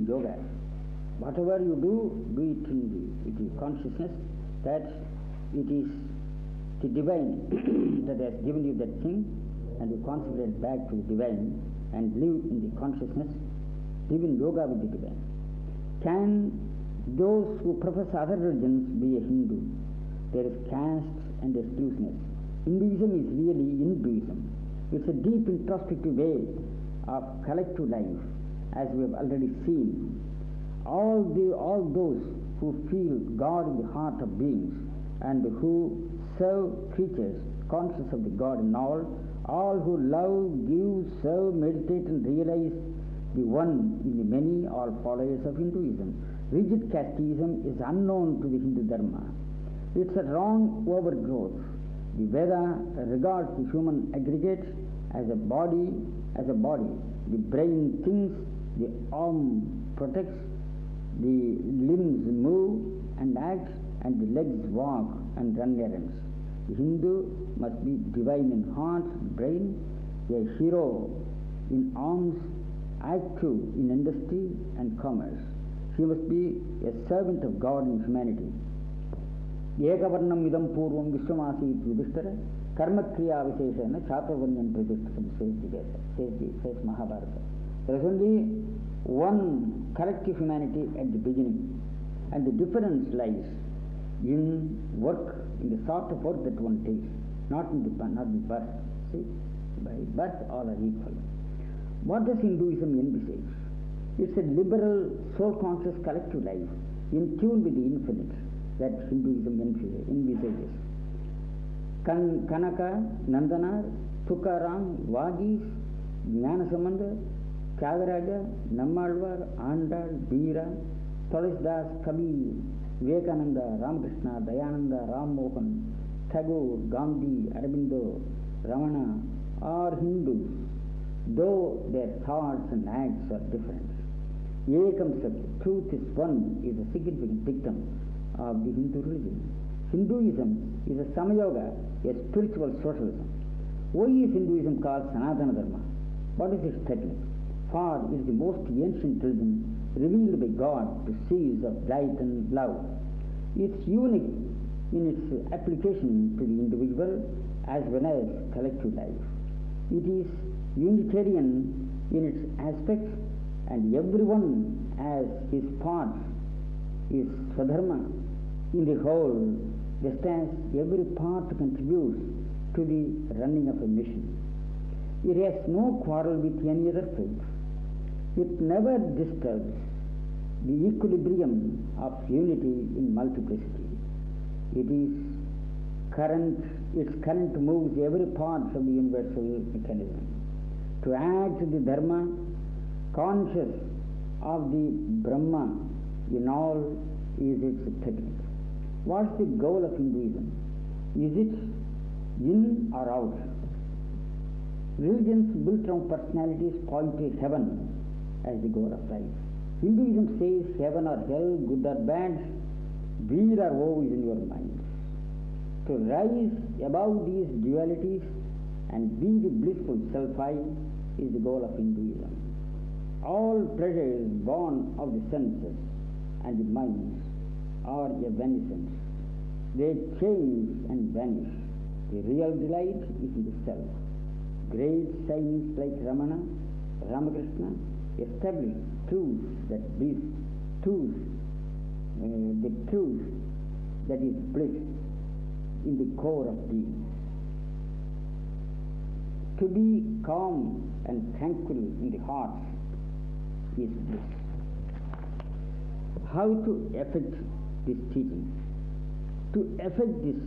in yoga. Whatever you do it in the consciousness that it is the divine that has given you that thing, and you concentrate back to the divine and live in the consciousness, live in yoga with the divine. Can those who profess other religions be a Hindu? There is caste and exclusiveness. Hinduism is really Hinduism. It's a deep introspective way of collective life, as we have already seen. All those who feel God in the heart of beings and who serve creatures conscious of the God in all who love, give, serve, meditate and realize the one in the many, all followers of Hinduism. Rigid casteism is unknown to the Hindu Dharma. It's a wrong overgrowth. The Veda regards the human aggregate as a body. The brain thinks, the arm protects, the limbs move and act, and the legs walk and run errands. The Hindu must be divine in heart, brain, a hero in arms, active in industry and commerce. She must be a servant of God in humanity. Ekavarnam idam purvam vishwamasit yudhishthara karma kriya visheshana chaturvanyam pratishtham says Mahabharata. There is only one collective humanity at the beginning, and the difference lies in work, in the sort of work that one takes, not in birth. See, by birth all are equal. What does Hinduism envisage? It's a liberal, soul-conscious collective life in tune with the infinite that Hinduism envisages. Kanaka, Nandana, Tukaram, Vagis, Jnanasambandha, Tyagaraja, Nammalvar, Andal, Veera, Tulasdas, Kavi, Vivekananda, Ramakrishna, Dayananda, Ram Mohan, Tagore, Gandhi, Aurobindo, Ramana are Hindus, though their thoughts and acts are different. Ekam Sat, truth is one, is a significant dictum of the Hindu religion. Hinduism is a Samayoga, a spiritual socialism. Why is Hinduism called Sanatana Dharma? What is its technique? For it is the most ancient religion revealed by God to seeds of light and love. It's unique in its application to the individual as well as collective life. It is Unitarian in its aspects, and everyone as his part is Swadharma in the whole, just as every part contributes to the running of a mission. It has no quarrel with any other faith. It never disturbs the equilibrium of unity in multiplicity. Its current moves every part of the universal mechanism. To add to the Dharma, conscious of the Brahma in all is its technique. What's the goal of Hinduism? Is it in or out? Religions built around personalities point to heaven as the goal of life. Hinduism says heaven or hell, good or bad, weir or woe is in your mind. To rise above these dualities and be the blissful self-I is the goal of Hinduism. All pleasures born of the senses and the minds are evanescent. They change and vanish. The real delight is in the self. Great saints like Ramana, Ramakrishna established truths that bliss, the truth that is bliss in the core of being. To be calm and tranquil in the heart is bliss. How to effect this teaching? To effect this,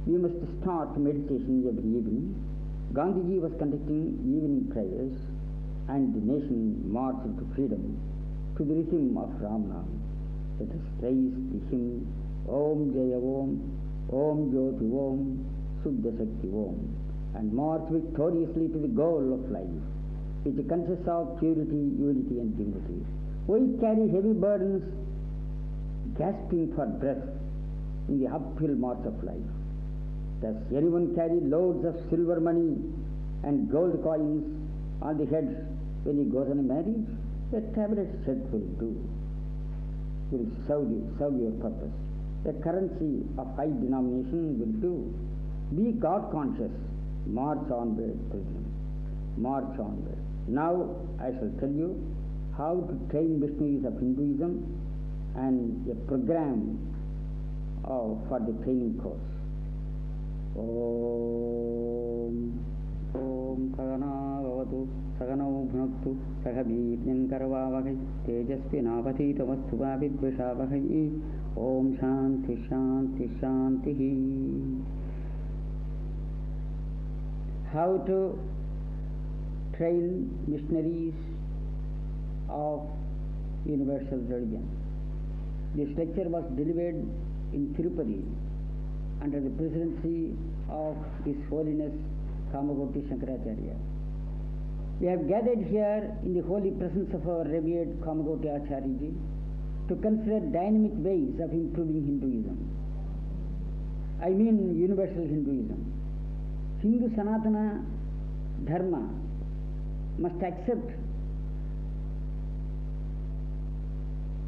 we must start meditation every evening. Gandhiji was conducting evening prayers, and the nation marched to freedom to the rhythm of Ram Nam. Let us raise the hymn Om Jaya Om, Om Jyoti Om, Suddha Shakti Om, and march victoriously to the goal of life, which consists of purity, unity and dignity. We carry heavy burdens, gasping for breath in the uphill march of life. Does anyone carry loads of silver money and gold coins on the head when he goes on a marriage? a tablet set will do, will serve your purpose. A currency of high denomination will do. Be God conscious. March onward, pilgrim. March onward. Now I shall tell you how to train missionaries of Hinduism and a program for the training course. Om Sagana Bhavatu Saganau Bhunaktu Sahabhijnam Karvavahai Tejasvinavadhitamastu Vidvishavahai. Om Shanti Shanti Shanti. How to train missionaries of universal religion. This lecture was delivered in Tirupati under the presidency of His Holiness Kamagoti Shankaracharya. We have gathered here in the holy presence of our revered Kamagoti Acharya to consider dynamic ways of improving Hinduism. I mean universal Hinduism. Hindu Sanatana Dharma must accept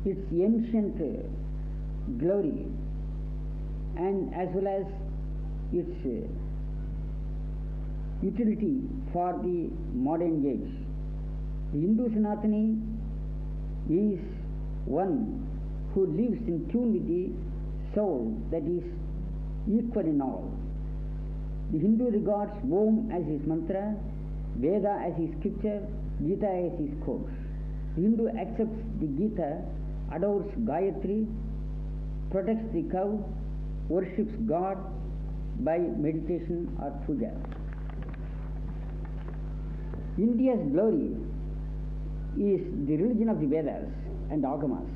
its ancient glory and as well as its utility for the modern age. The Hindu Sanatani is one who lives in tune with the soul that is equal in all. The Hindu regards Om as his mantra, Veda as his scripture, Gita as his course. The Hindu accepts the Gita, adores Gayatri, protects the cow, worships God by meditation or puja. India's glory is the religion of the Vedas and Agamas.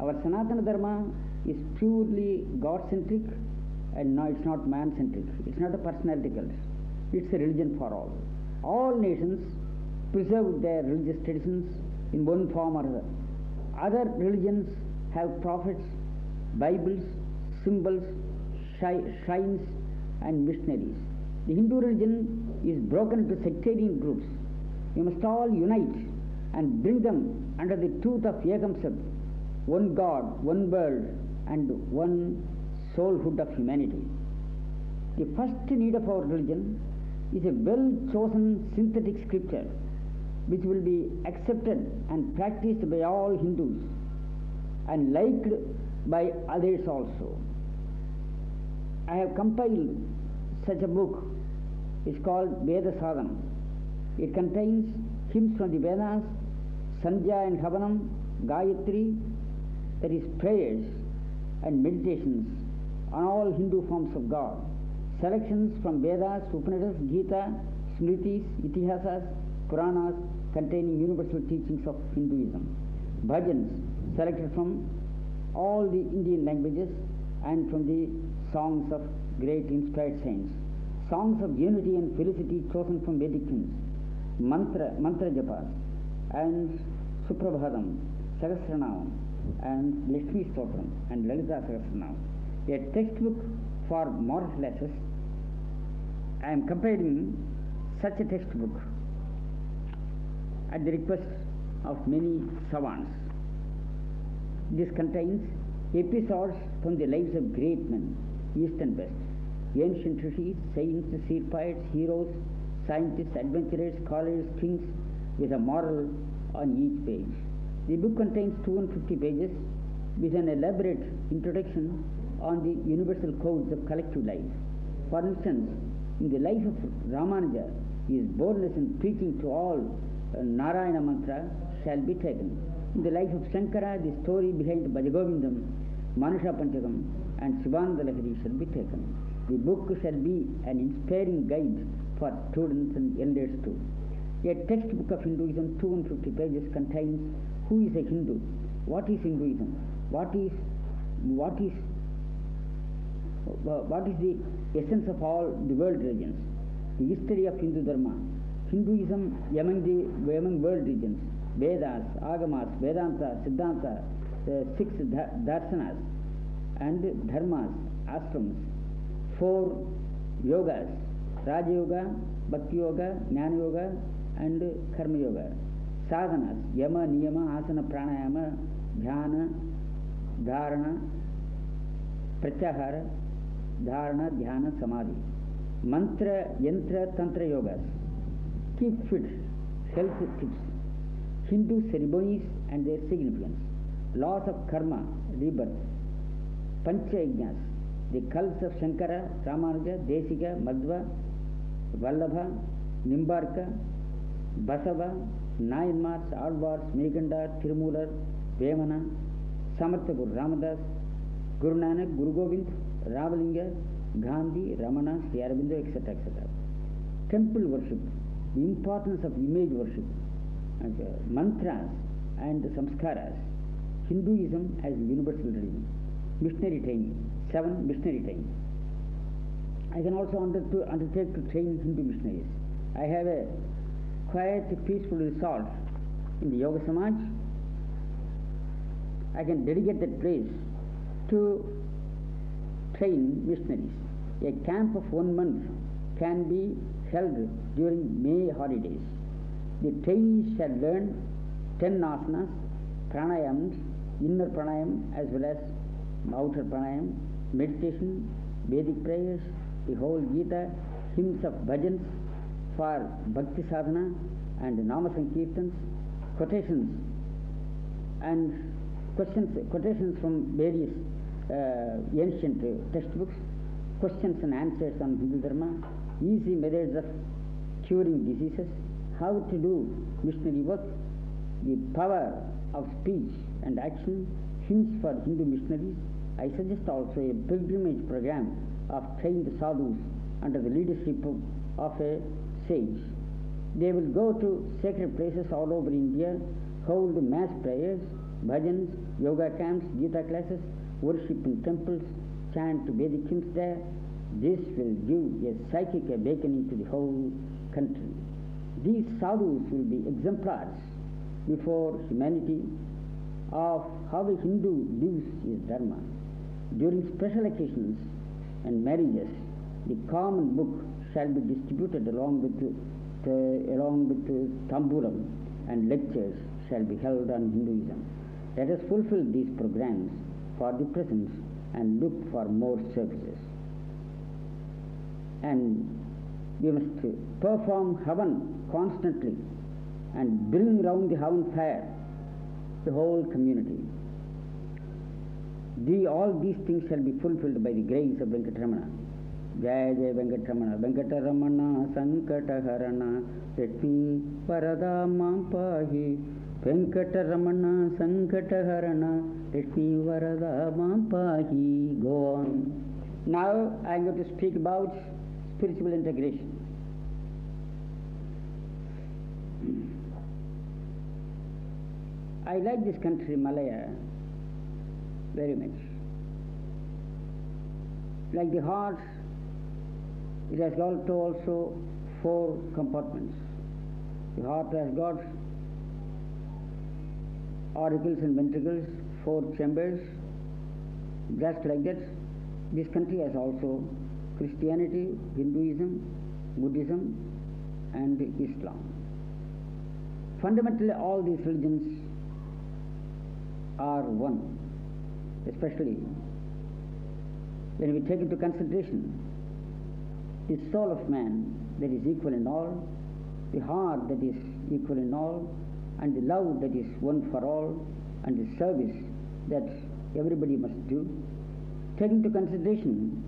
Our Sanatana Dharma is purely God-centric, and no, it's not man-centric. It's not a personality cult. It's a religion for all. All nations preserve their religious traditions in one form or other. Other religions have prophets, Bibles, symbols, shrines and missionaries. The Hindu religion is broken into sectarian groups. We must all unite and bring them under the truth of Ekam Sat, one God, one world and one soulhood of humanity. The first need of our religion is a well-chosen synthetic scripture which will be accepted and practiced by all Hindus and liked by others also. I have compiled such a book. It's called Veda Sadhanam. It contains hymns from the Vedas, Sandhya and Havanam, Gayatri, that is prayers and meditations on all Hindu forms of God, selections from Vedas, Upanishads, Gita, Smritis, Itihasas, Puranas containing universal teachings of Hinduism, bhajans selected from all the Indian languages and from the songs of great inspired saints, songs of unity and felicity chosen from Vedic hymns, mantra japas and Suprabhadam, Sahasranam and Lakshmi Stotram and Lalita Sahasranam. A textbook for moral classes. I am compiling such a textbook at the request of many savants. This contains episodes from the lives of great men, East and West, ancient rishis, saints, seer poets, heroes, scientists, adventurers, scholars, kings, with a moral on each page. The book contains 250 pages with an elaborate introduction on the universal codes of collective life. For instance, in the life of Ramanuja, his boldness in preaching to all Narayana mantra shall be taken. In the life of Shankara, the story behind Bhajagovindam, Manusha Panchakam and Shivananda Lahiri shall be taken. The book shall be an inspiring guide for students and elders too. A textbook of Hinduism, 250 pages, contains who is a Hindu, what is Hinduism, what is the essence of all the world religions, the history of Hindu Dharma, Hinduism among world religions, Vedas, Agamas, Vedanta, Siddhanta, 6 darsanas and dharmas, ashrams, 4 yogas, Raja Yoga, Bhakti Yoga, Jnana Yoga and Karma Yoga, sadhanas, yama, niyama, asana, pranayama, dhyana, dharana, pratyahara, dharana, dhyana, samadhi. Mantra, yantra, tantra yogas. Keep fit, health tips. Hindu ceremonies and their significance. Laws of karma, rebirth. Pancha yajnas. The cults of Shankara, Ramanuja, Desika, Madhva, Vallabha, Nimbarka, Basava, Nayanmars, Alvars, Megandar, Tirumular, Vemana, Samartha Guru Ramadas, Guru Nanak, Guru Govind, Ravalinga, Gandhi, Ramana, Sri Aurobindo, etc., etc. Temple worship, the importance of image worship, mantras and samskaras. Hinduism as universal religion. Missionary training, 7 missionary training. I can also undertake to train Hindu missionaries. I have a quiet, peaceful resort in the Yoga Samaj. I can dedicate that place to train missionaries. A camp of 1 month can be held during May holidays. The trainees shall learn 10 asanas, pranayams, inner pranayam as well as outer pranayam, meditation, Vedic prayers, the whole Gita, hymns of bhajans for bhakti sadhana and nama sankirtans, quotations and quotations from various ancient textbooks, questions and answers on Hindu Dharma, easy methods of curing diseases, how to do missionary work, the power of speech and action, hymns for Hindu missionaries. I suggest also a pilgrimage program of trained sadhus under the leadership of a sage. They will go to sacred places all over India, hold mass prayers, bhajans, yoga camps, Gita classes, worship in temples, chant Vedic hymns there. This will give a psychic awakening to the whole country. These sadhus will be exemplars before humanity of how a Hindu lives his dharma. During special occasions and marriages, the common book shall be distributed along with tamburam, and lectures shall be held on Hinduism. Let us fulfill these programs for the present and look for more services. And we must perform Havan constantly and bring round the Havan fire the whole community. All these things shall be fulfilled by the grace of Venkataramana. Jaya Jaya Venkataramana, Venkataramana Sankataharana, Letmi Varada Mampahi, Venkataramana Sankataharana, Letmi Varada Mampahi. Go on. Now I am going to speak about spiritual integration. I like this country, Malaya, very much. Like the heart, it has got also 4 compartments. The heart has got auricles and ventricles, 4 chambers. Just like that, this country has also Christianity, Hinduism, Buddhism, and Islam. Fundamentally, all these religions are one, especially when we take into consideration the soul of man that is equal in all, the heart that is equal in all, and the love that is one for all, and the service that everybody must do. Take into consideration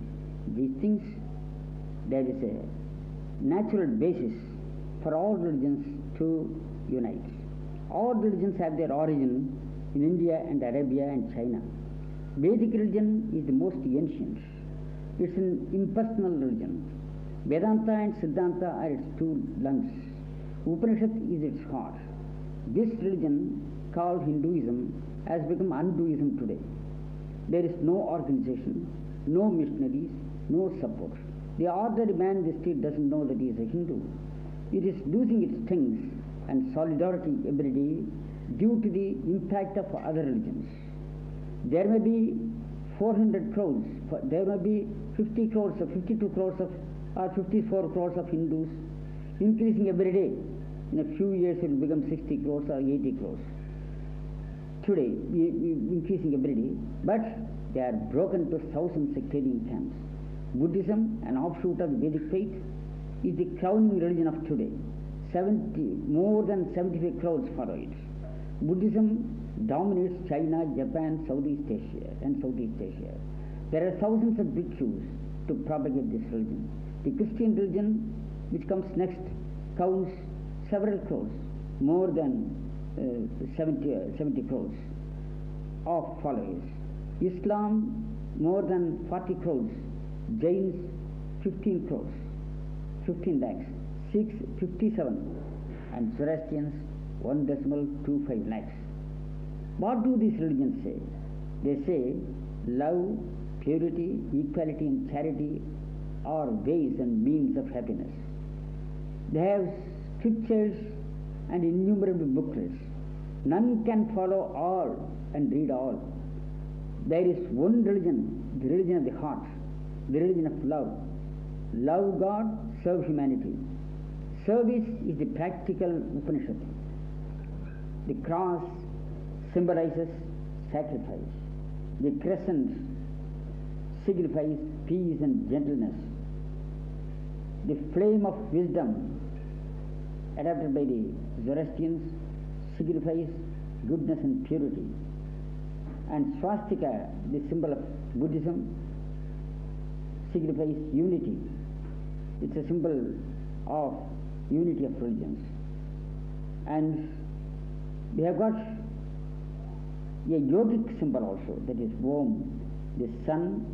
these things, there is a natural basis for all religions to unite. All religions have their origin in India and Arabia and China. Vedic religion is the most ancient. It's an impersonal religion. Vedanta and Siddhanta are its 2 lungs. Upanishad is its heart. This religion, called Hinduism, has become Unduism today. There is no organization, no missionaries, no support. The ordinary man in the street doesn't know that he is a Hindu. It is losing its strength and solidarity every day due to the impact of other religions. There may be 400 crores, there may be 50 crores or 52 crores or 54 crores of Hindus increasing every day. In a few years it will become 60 crores or 80 crores. Today, increasing every day, but they are broken to 1,000 sectarian camps. Buddhism, an offshoot of the Vedic faith, is the crowning religion of today. More than 75 crores follow it. Buddhism dominates China, Japan, Southeast Asia. There are thousands of bhikkhus to propagate this religion. The Christian religion, which comes next, counts several crores, more than 70 crores of followers. Islam, more than 40 crores. Jains, 15 crores, 15 lakhs. Sikhs, 57. And Zoroastrians, 1.25 lakhs. What do these religions say? They say love, purity, equality and charity are ways and means of happiness. They have scriptures and innumerable booklets. None can follow all and read all. There is one religion, the religion of the heart, the religion of love. Love God, serve humanity. Service is the practical Upanishad. The cross symbolizes sacrifice. The crescent signifies peace and gentleness. The flame of wisdom, adapted by the Zoroastrians, signifies goodness and purity. And swastika, the symbol of Buddhism, signifies unity. It's a symbol of unity of religions. And we have got a yogic symbol also, that is Om, the sun,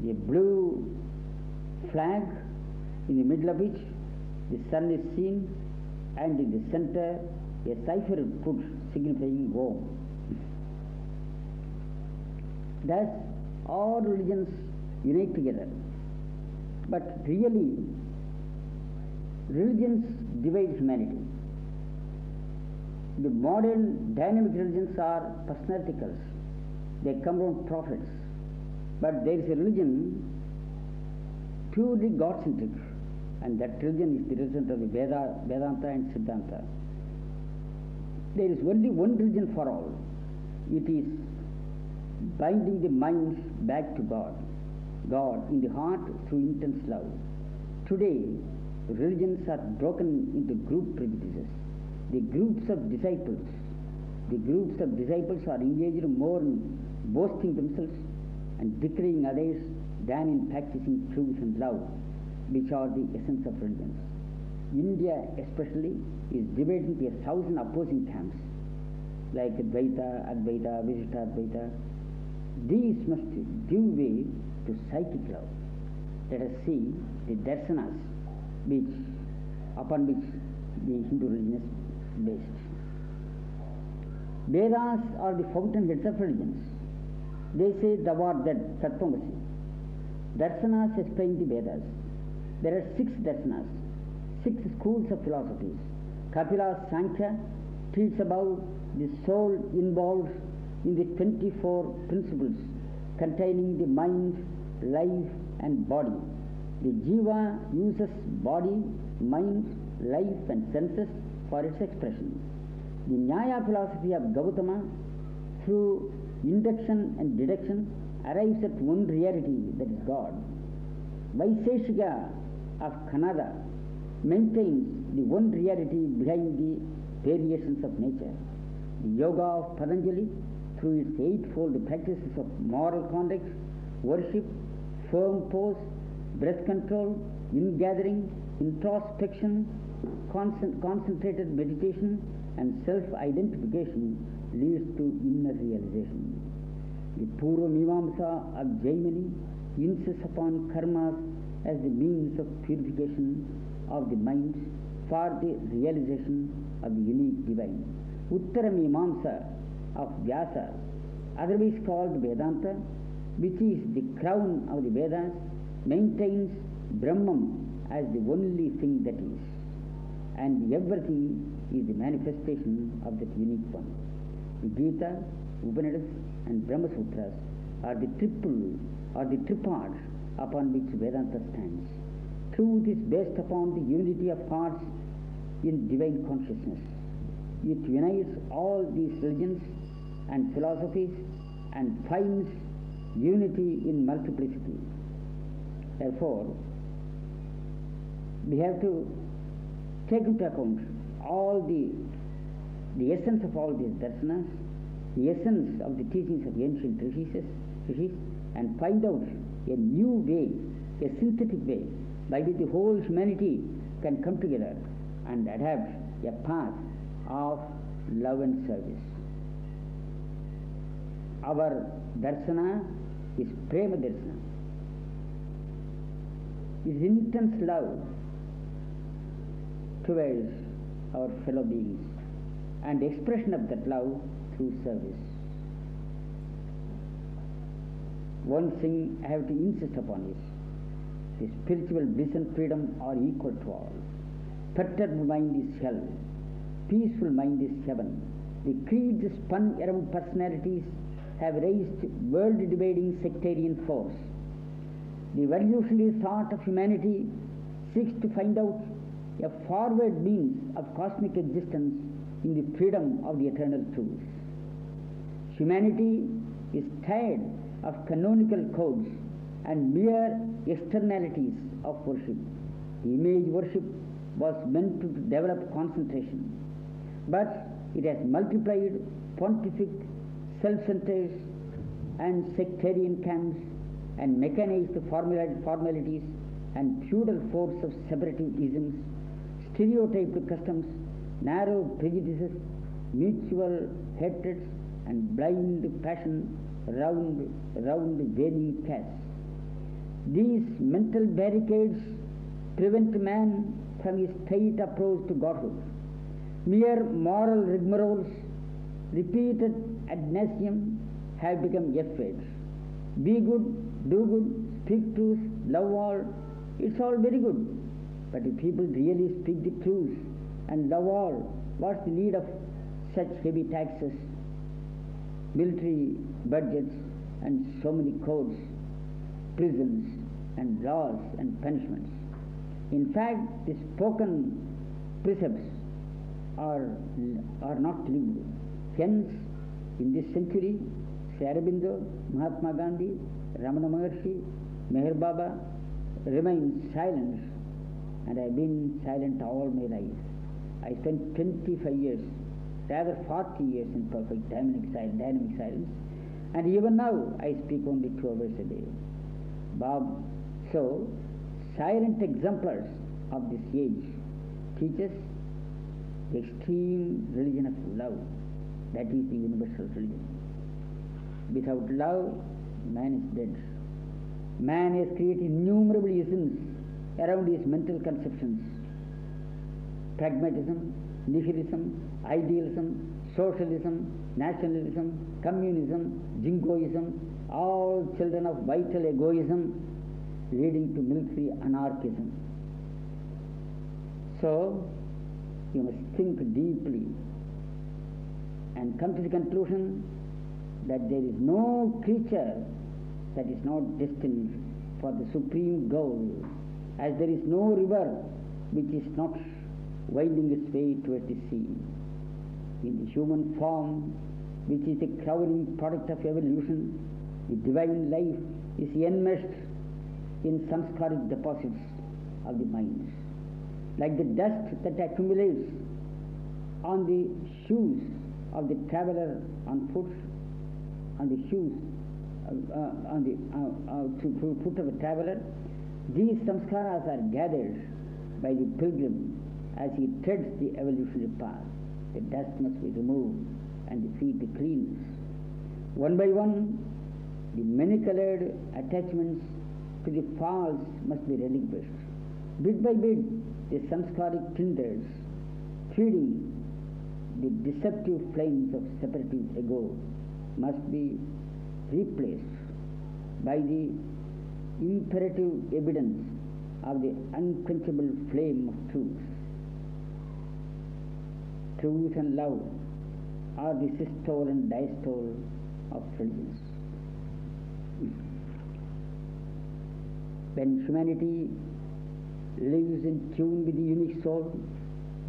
a blue flag in the middle of which the sun is seen, and in the center a cipher put signifying Om. Thus all religions unite together. But really, religions divide humanity. The modern dynamic religions are personality cults. They come from prophets. But there is a religion purely God-centric, and that religion is the religion of the Vedanta and Shuddhananda. There is only one religion for all. It is binding the minds back to God in the heart through intense love. Today, religions are broken into group prejudices. The groups of disciples are engaged more in boasting themselves and declaring others than in practicing truth and love, which are the essence of religions. India especially is divided into 1,000 opposing camps, like Advaita, Advaita, Vishishtadvaita. These must give way to psychic love. Let us see the darsanas upon which the Hindu religion is based. Vedas are the fountainheads of religions. They say thou art that, Tatvamasi. Darsanas explain the Vedas. There are 6 darsanas, 6 schools of philosophies. Kapila's Sankhya treats about the soul involved in the 24 principles containing the mind, life and body. The Jiva uses body, mind, life and senses for its expression. The Nyaya philosophy of Gautama, through induction and deduction, arrives at one reality, that is God. Vaiseshika of Kannada maintains the one reality behind the variations of nature. The Yoga of Patanjali, through its 8-fold practices of moral conduct, worship, firm pose, breath control, ingathering, introspection, concentrated meditation and self-identification, leads to inner realization. The Purva Mimamsa of Jaimini insists upon karmas as the means of purification of the mind for the realization of the unique divine. Uttara Mimamsa of Vyasa, otherwise called Vedanta, which is the crown of the Vedas, maintains Brahman as the only thing that is, and everything is the manifestation of that unique one. The Gita, Upanishads and Brahma Sutras are the tripod upon which Vedanta stands. Truth is based upon the unity of hearts in divine consciousness. It unites all these religions and philosophies and finds unity in multiplicity. Therefore, we have to take into account all the essence of all these darshanas, the essence of the teachings of ancient rishis, and find out a new way, a synthetic way, by which the whole humanity can come together and adapt a path of love and service. Our darshana is prema darshana. It is intense love towards our fellow beings and expression of that love through service. One thing I have to insist upon is the spiritual bliss and freedom are equal to all. Perturbed mind is hell, peaceful mind is heaven. The creeds spun around personalities have raised world-dividing sectarian force. The evolutionary thought of humanity seeks to find out a forward means of cosmic existence in the freedom of the eternal truth. Humanity is tired of canonical codes and mere externalities of worship. The image worship was meant to develop concentration, but it has multiplied pontific, self-centered and sectarian camps and mechanized formalities and feudal force of separative isms, stereotyped customs, narrow prejudices, mutual hatreds and blind passion round varying castes. These mental barricades prevent man from his straight approach to Godhood. Mere moral rigmaroles, repeated ad nauseam, have become effort. Be good, do good, speak truth, love all. It's all very good. But if people really speak the truth and love all, what's the need of such heavy taxes, military budgets, and so many codes, prisons, and laws and punishments? In fact, the spoken precepts are not lived. Hence, in this century, Sri Aurobindo, Mahatma Gandhi, Ramana Maharshi, Meher Baba remain silent, and I have been silent all my life. I spent 25 years, rather 40 years in perfect dynamic silence, and even now I speak only 2 hours a day. So, silent exemplars of this age teach us the extreme religion of love. That is the universal religion. Without love, man is dead. Man has created innumerable isms around his mental conceptions. Pragmatism, nihilism, idealism, socialism, nationalism, communism, jingoism, all children of vital egoism, leading to military anarchism. So, you must think deeply and come to the conclusion that there is no creature that is not destined for the supreme goal, as there is no river which is not winding its way towards the sea. In the human form, which is the crowning product of evolution, the divine life is enmeshed in samskaric deposits of the mind. Like the dust that accumulates on the shoes of the traveler on foot, on the shoes foot of a traveler, these samskaras are gathered by the pilgrim as he treads the evolutionary path. The dust must be removed and the feet be cleansed. One by one, the many-colored attachments to the false must be relinquished. Bit by bit, the samskaric tinders, feeding the deceptive flames of separative ego, must be replaced by the imperative evidence of the unquenchable flame of truth. Truth and love are the systole and diastole of religions. When humanity lives in tune with the unique soul,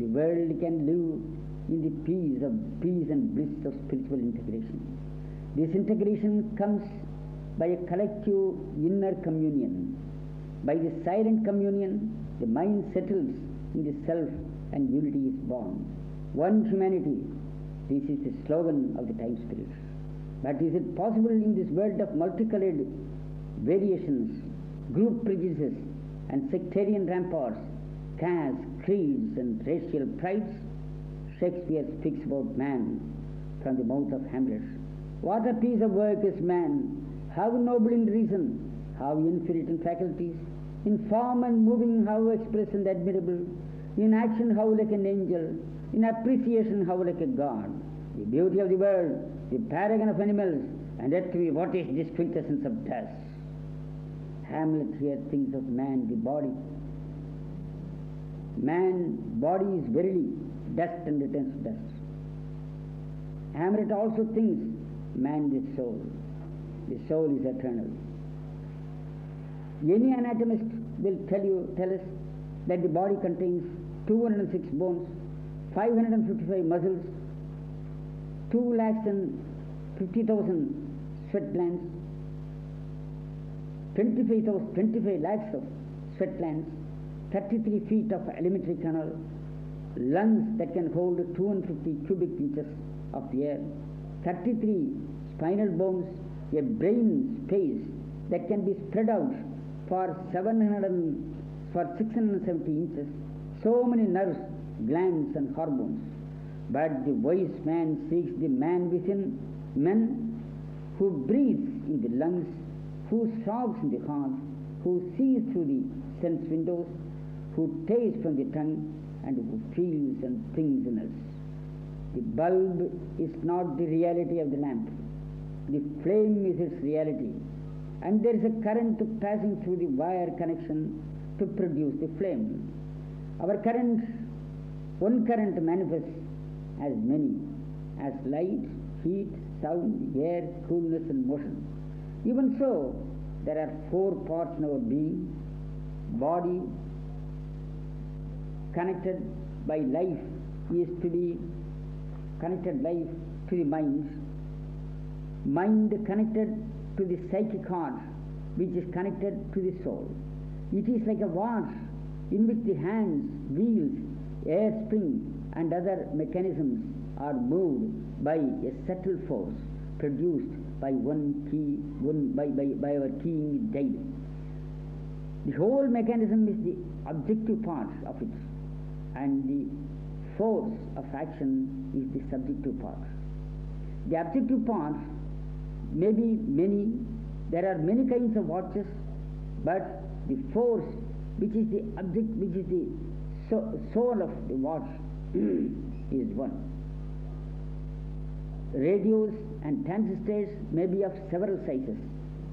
the world can live in the peace and bliss of spiritual integration. This integration comes by a collective inner communion. By the silent communion, the mind settles in the self and unity is born. One humanity, this is the slogan of the time spirit. But is it possible in this world of multicolored variations, group prejudices and sectarian ramparts, castes, creeds and racial prides? Shakespeare speaks about man from the mouth of Hamlet. What a piece of work is man! How noble in reason, how infinite in faculties, in form and moving how express and admirable, in action how like an angel, in appreciation how like a god. The beauty of the world, the paragon of animals, and yet what is this quintessence of dust? Hamlet here thinks of man, the body. Man, body is verily dust and returns to dust. Hamlet also thinks man the soul. The soul is eternal. Any anatomist will tell us that the body contains 206 bones, 555 muscles, 2,50,000 sweat glands, 25 lakhs of sweat glands, 33 feet of alimentary canal, lungs that can hold 250 cubic inches of the air, 33 spinal bones, a brain space that can be spread out for 670 inches, so many nerves, glands and hormones. But the wise man seeks the man within men, who breathes in the lungs, who sobs in the heart, who sees through the sense windows, who tastes from the tongue, and who feels and thinks in us. The bulb is not the reality of the lamp. The flame is its reality, and there is a current passing through the wire connection to produce the flame. One current manifests as many, as light, heat, sound, air, coolness and motion. Even so, there are 4 parts in our being: body, connected by life, is to be connected life to the mind connected to the psychic heart, which is connected to the soul. It is like a watch in which the hands, wheels, air spring and other mechanisms are moved by a subtle force produced by by our keying it daily. The whole mechanism is the objective part of it, and the force of action is the subjective part. The objective part may be many. There are many kinds of watches, but the force, which is the object, which is the soul of the watch, is one. Radios and transistors may be of several sizes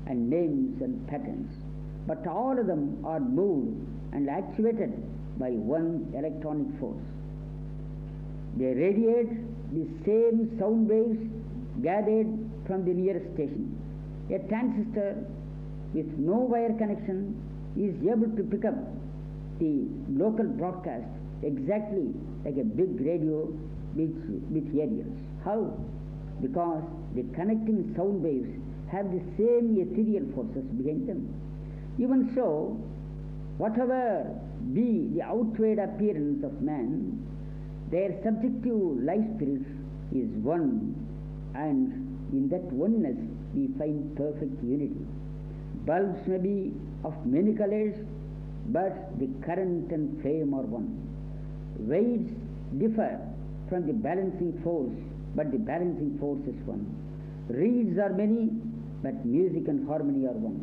and names and patterns, but all of them are moved and actuated by one electronic force. They radiate the same sound waves gathered from the nearest station. A transistor with no wire connection is able to pick up the local broadcast exactly like a big radio with aerials. How? Because the connecting sound waves have the same ethereal forces behind them. Even so, whatever be the outward appearance of man, their subjective life spirit is one, and in that oneness we find perfect unity. Bulbs may be of many colors, but the current and flame are one. Weights differ from the balancing force, but the balancing force is one. Reeds are many, but music and harmony are one.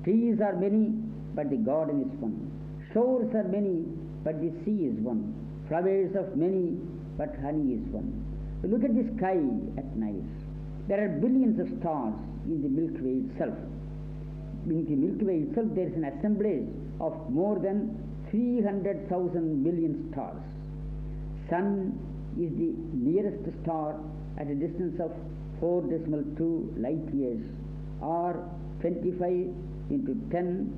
Trees are many, but the garden is one. Shores are many, but the sea is one. Flowers of many, but honey is one. Look at the sky at night. There are billions of stars in the Milky Way itself. In the Milky Way itself, there is an assemblage of more than 300,000 million stars. Sun is the nearest star at a distance of 4.2 light years, or 25 into 10,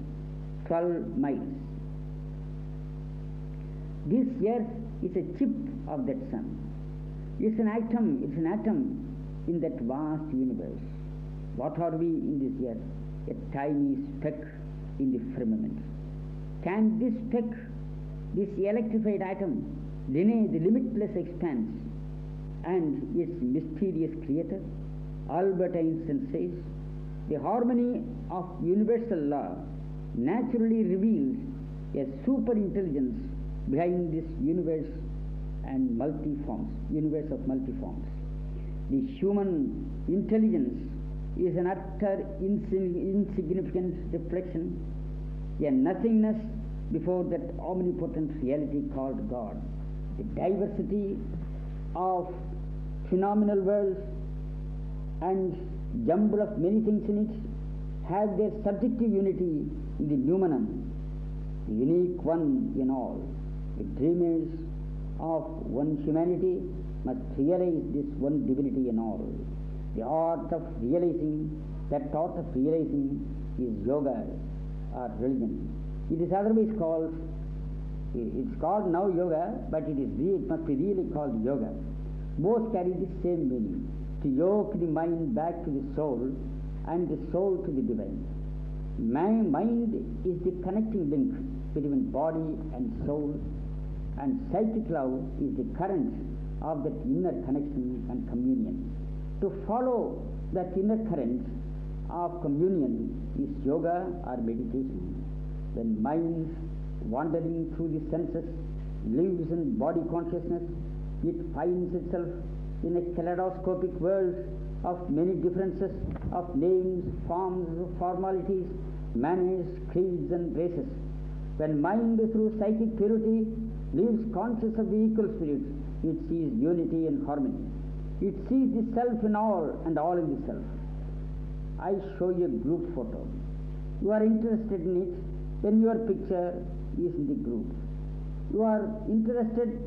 12 miles. This earth is a chip of that sun. It's an atom in that vast universe. What are we in this earth? A tiny speck in the firmament. Can this speck, this electrified atom, deny the limitless expanse and its mysterious creator? Albert Einstein says, the harmony of universal law naturally reveals a super intelligence behind this universe and universe of multiforms. The human intelligence is an utter insignificant reflection, a nothingness before that omnipotent reality called God. The diversity of phenomenal worlds and jumble of many things in it have their subjective unity in the numinum, the unique one in all. The dreamers of one humanity must realize this one divinity in all. The art of realizing is yoga or religion. It is otherwise called, it's called now yoga, but it must be really called yoga. Both carry the same meaning, to yoke the mind back to the soul and the soul to the divine. Mind is the connecting link between body and soul, and psychic love is the current of that inner connection and communion. To follow that inner current of communion is yoga or meditation. When mind, wandering through the senses, lives in body consciousness, it finds itself in a kaleidoscopic world of many differences of names, forms, formalities, manners, creeds and races. When mind through psychic purity lives conscious of the equal spirit, it sees unity and harmony. It sees the self in all and all in the self. I show you a group photo. You are interested in it when your picture is in the group. You are interested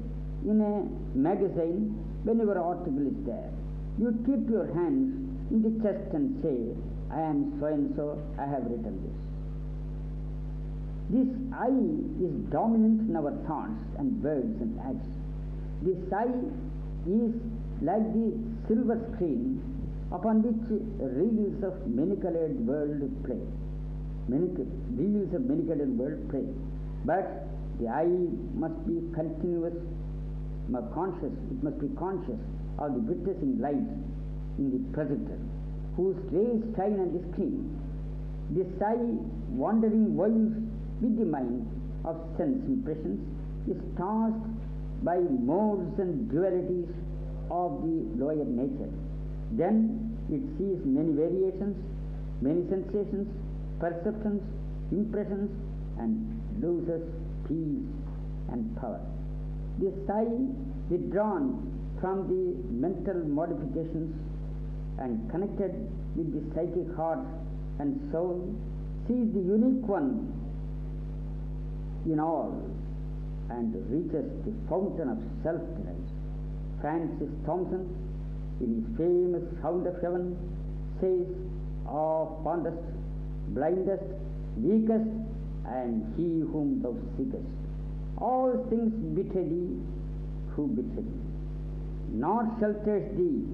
in a magazine when your article is there. You keep your hands in the chest and say, I am so and so, I have written this. This I is dominant in our thoughts and words and acts. This I is like the silver screen upon which reels of many-colored world play. Reels of many-colored world play. But the I must be continuous, conscious. It must be conscious of the witnessing light in the projector, whose rays shine on the screen. This I, wandering while with the mind of sense impressions, is tossed by modes and dualities of the lower nature. Then it sees many variations, many sensations, perceptions, impressions, and loses peace and power. This I, withdrawn from the mental modifications and connected with the psychic heart and soul, sees the unique one in all and reaches the fountain of self-delight. Francis Thompson, in his famous Sound of Heaven, says, "Ah, fondest, blindest, weakest, and he whom thou seekest, all things betray thee, who betray thee. Naught shelters thee,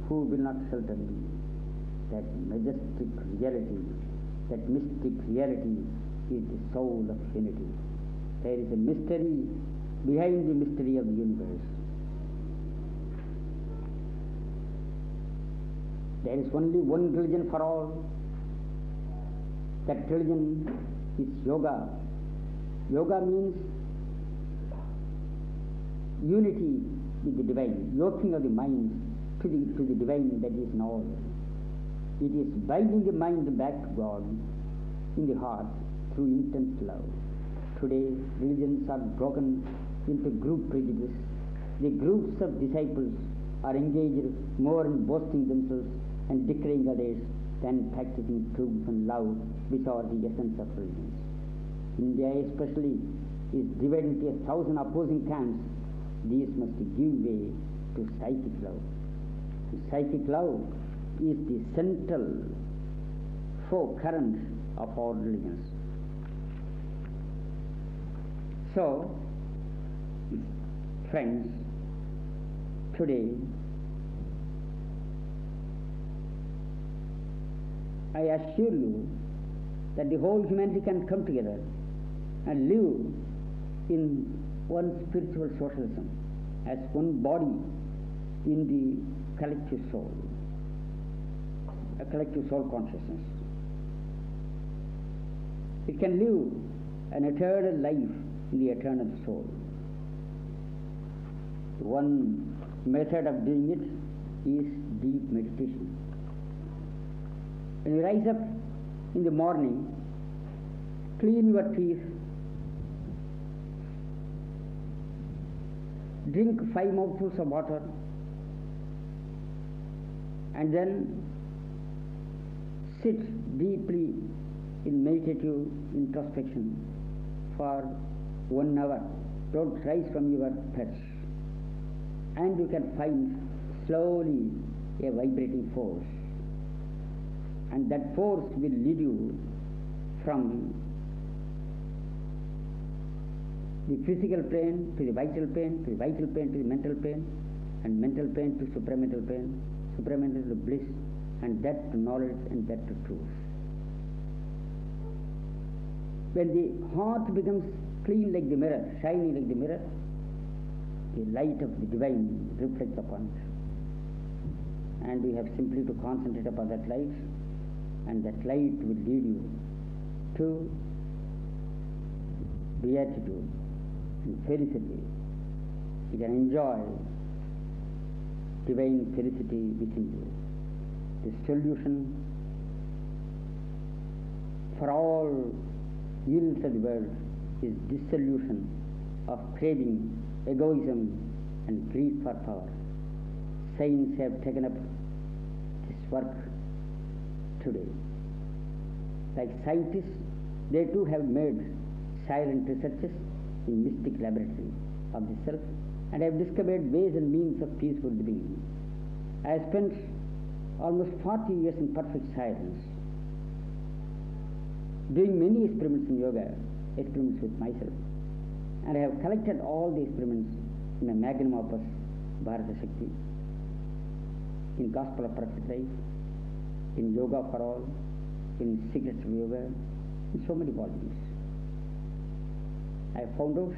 who will not shelter thee." That majestic reality, that mystic reality is the soul of unity. There is a mystery behind the mystery of the universe. There is only one religion for all. That religion is yoga. Yoga means unity with the divine, yoking of the mind to the divine that is in all. It is binding the mind back to God in the heart through intense love. Today, religions are broken into group prejudice. The groups of disciples are engaged more in boasting themselves and declaring others than practicing truth and love, which are the essence of religions. India especially is divided into 1,000 opposing camps. These must give way to psychic love. The psychic love is the central flow current of all religions. So, Friends, today I assure you that the whole humanity can come together and live in one spiritual socialism as one body in the collective soul, a collective soul consciousness. It can live an eternal life in the eternal soul. One method of doing it is deep meditation. When you rise up in the morning, clean your teeth, drink 5 mouthfuls of water, and then sit deeply in meditative introspection for 1 hour. Don't rise from your perch. And you can find slowly a vibrating force. And that force will lead you from the physical plane to the vital plane, to the vital plane to the mental plane, and mental plane to supramental plane, supramental to bliss, and that to knowledge, and that to truth. When the heart becomes clean like the mirror, shining like the mirror, the light of the divine reflects upon it. And we have simply to concentrate upon that light, and that light will lead you to beatitude and felicity. You can enjoy divine felicity within you. The solution for all ills of the world is dissolution of craving, egoism, and greed for power. Saints have taken up this work today. Like scientists, they too have made silent researches in mystic laboratory of the self and have discovered ways and means of peaceful living. I have spent almost 40 years in perfect silence, doing many experiments in yoga, experiments with myself, and I have collected all the experiments in a magnum opus, Bharata Shakti, in Gospel of Perfect Life, in Yoga for All, in Secrets of Yoga, in so many volumes. I found out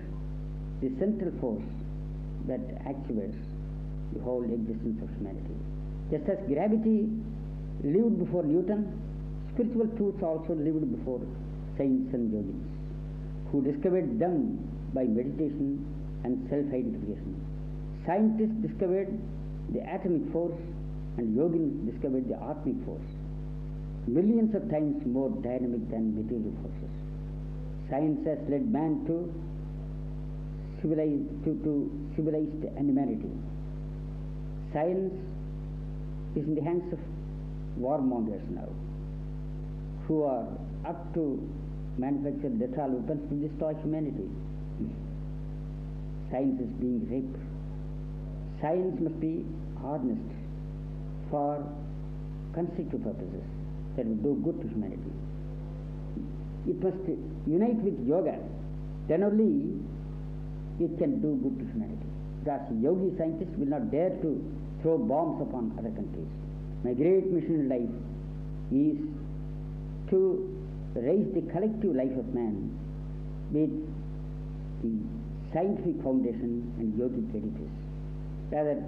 the central force that actuates the whole existence of humanity. Just as gravity lived before Newton, spiritual truths also lived before saints and yogis, who discovered them by meditation and self-identification. Scientists discovered the atomic force, and yogins discovered the atmic force, millions of times more dynamic than material forces. Science has led man to civilized animality. Science is in the hands of warmongers now, who are up to manufacture lethal weapons to destroy humanity. Science is being raped. Science must be harnessed for constructive purposes that will do good to humanity. It must unite with yoga, then only it can do good to humanity. Because yogi scientists will not dare to throw bombs upon other countries. My great mission in life is to raise the collective life of man with the scientific foundation and yogic edifice. Rather,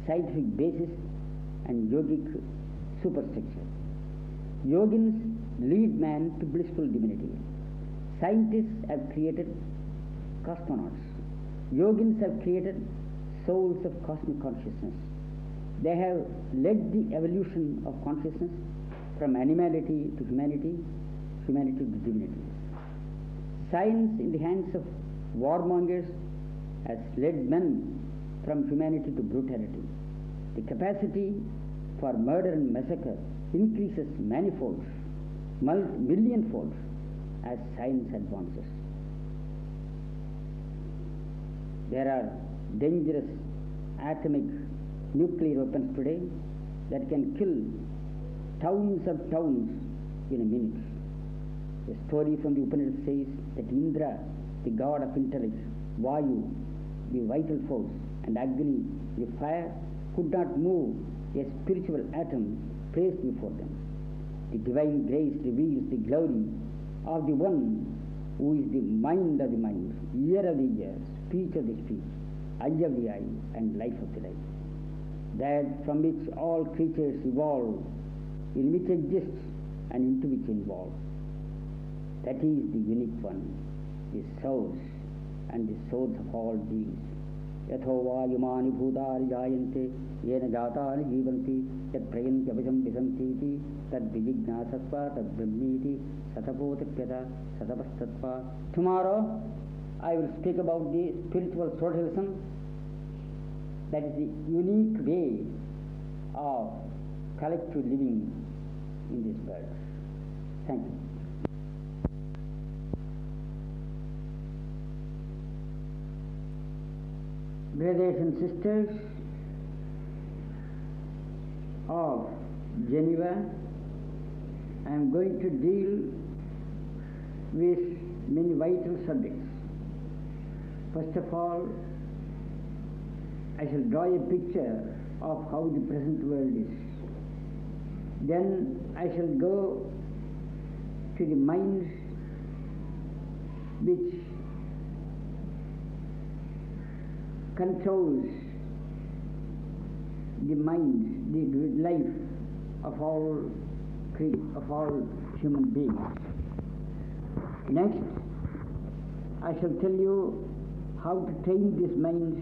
scientific basis and yogic superstructure. Yogins lead man to blissful divinity. Scientists have created cosmonauts. Yogins have created souls of cosmic consciousness. They have led the evolution of consciousness from animality to humanity, humanity to divinity. Science in the hands of warmongers has led men from humanity to brutality. The capacity for murder and massacre increases manifold, millionfold as science advances. There are dangerous atomic nuclear weapons today that can kill thousands of towns in a minute. The story from the Upanishad says that Indra, the god of intellect, Vayu, the vital force, and agony, the fire, could not move a spiritual atom placed before them. The divine grace reveals the glory of the one who is the mind of the mind, ear of the ear, speech of the speech, eye of the eye, and life of the life. That from which all creatures evolve, in which exists, and into which involve. That is the unique one, the source and the source of all beings. Yatho vayumani bhutani jayante yena jatani jivanti yat prayanti abhijam visanti tad vijignasattva tad brahmiti satapotatyata satapastatva. Tomorrow I will speak about the spiritual socialism, that is the unique way of collective living in this world. Thank you. Brothers and sisters of Geneva, I am going to deal with many vital subjects. First of all, I shall draw a picture of how the present world is. Then I shall go to the minds which controls the mind, the life of all human beings. Next, I shall tell you how to train these minds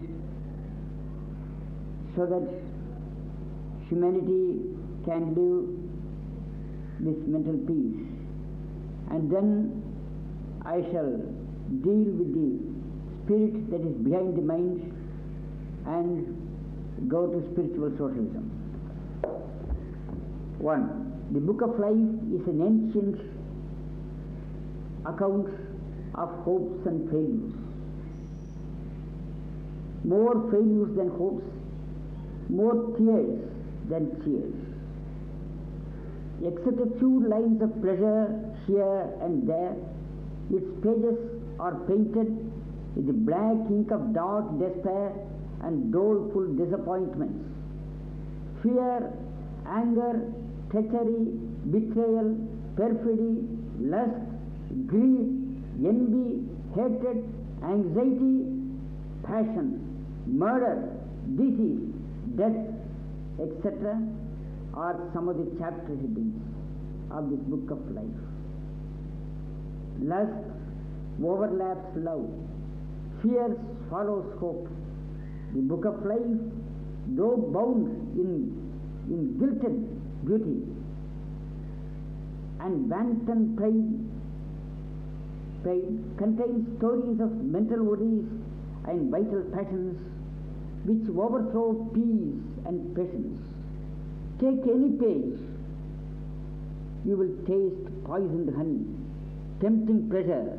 so that humanity can live with mental peace. And then I shall deal with the spirit that is behind the minds and go to spiritual socialism. 1. The book of life is an ancient account of hopes and failures. More failures than hopes, more tears than cheers. Except a few lines of pleasure here and there, its pages are painted with the black ink of dark despair and doleful disappointments. Fear, anger, treachery, betrayal, perfidy, lust, greed, envy, hatred, anxiety, passion, murder, disease, death, etc. are some of the chapter headings of this book of life. Lust overlaps love. Fear follows hope. The book of life, though bound in gilded beauty and wanton pride, contains stories of mental worries and vital passions which overthrow peace and patience. Take any page, you will taste poisoned honey, tempting pleasure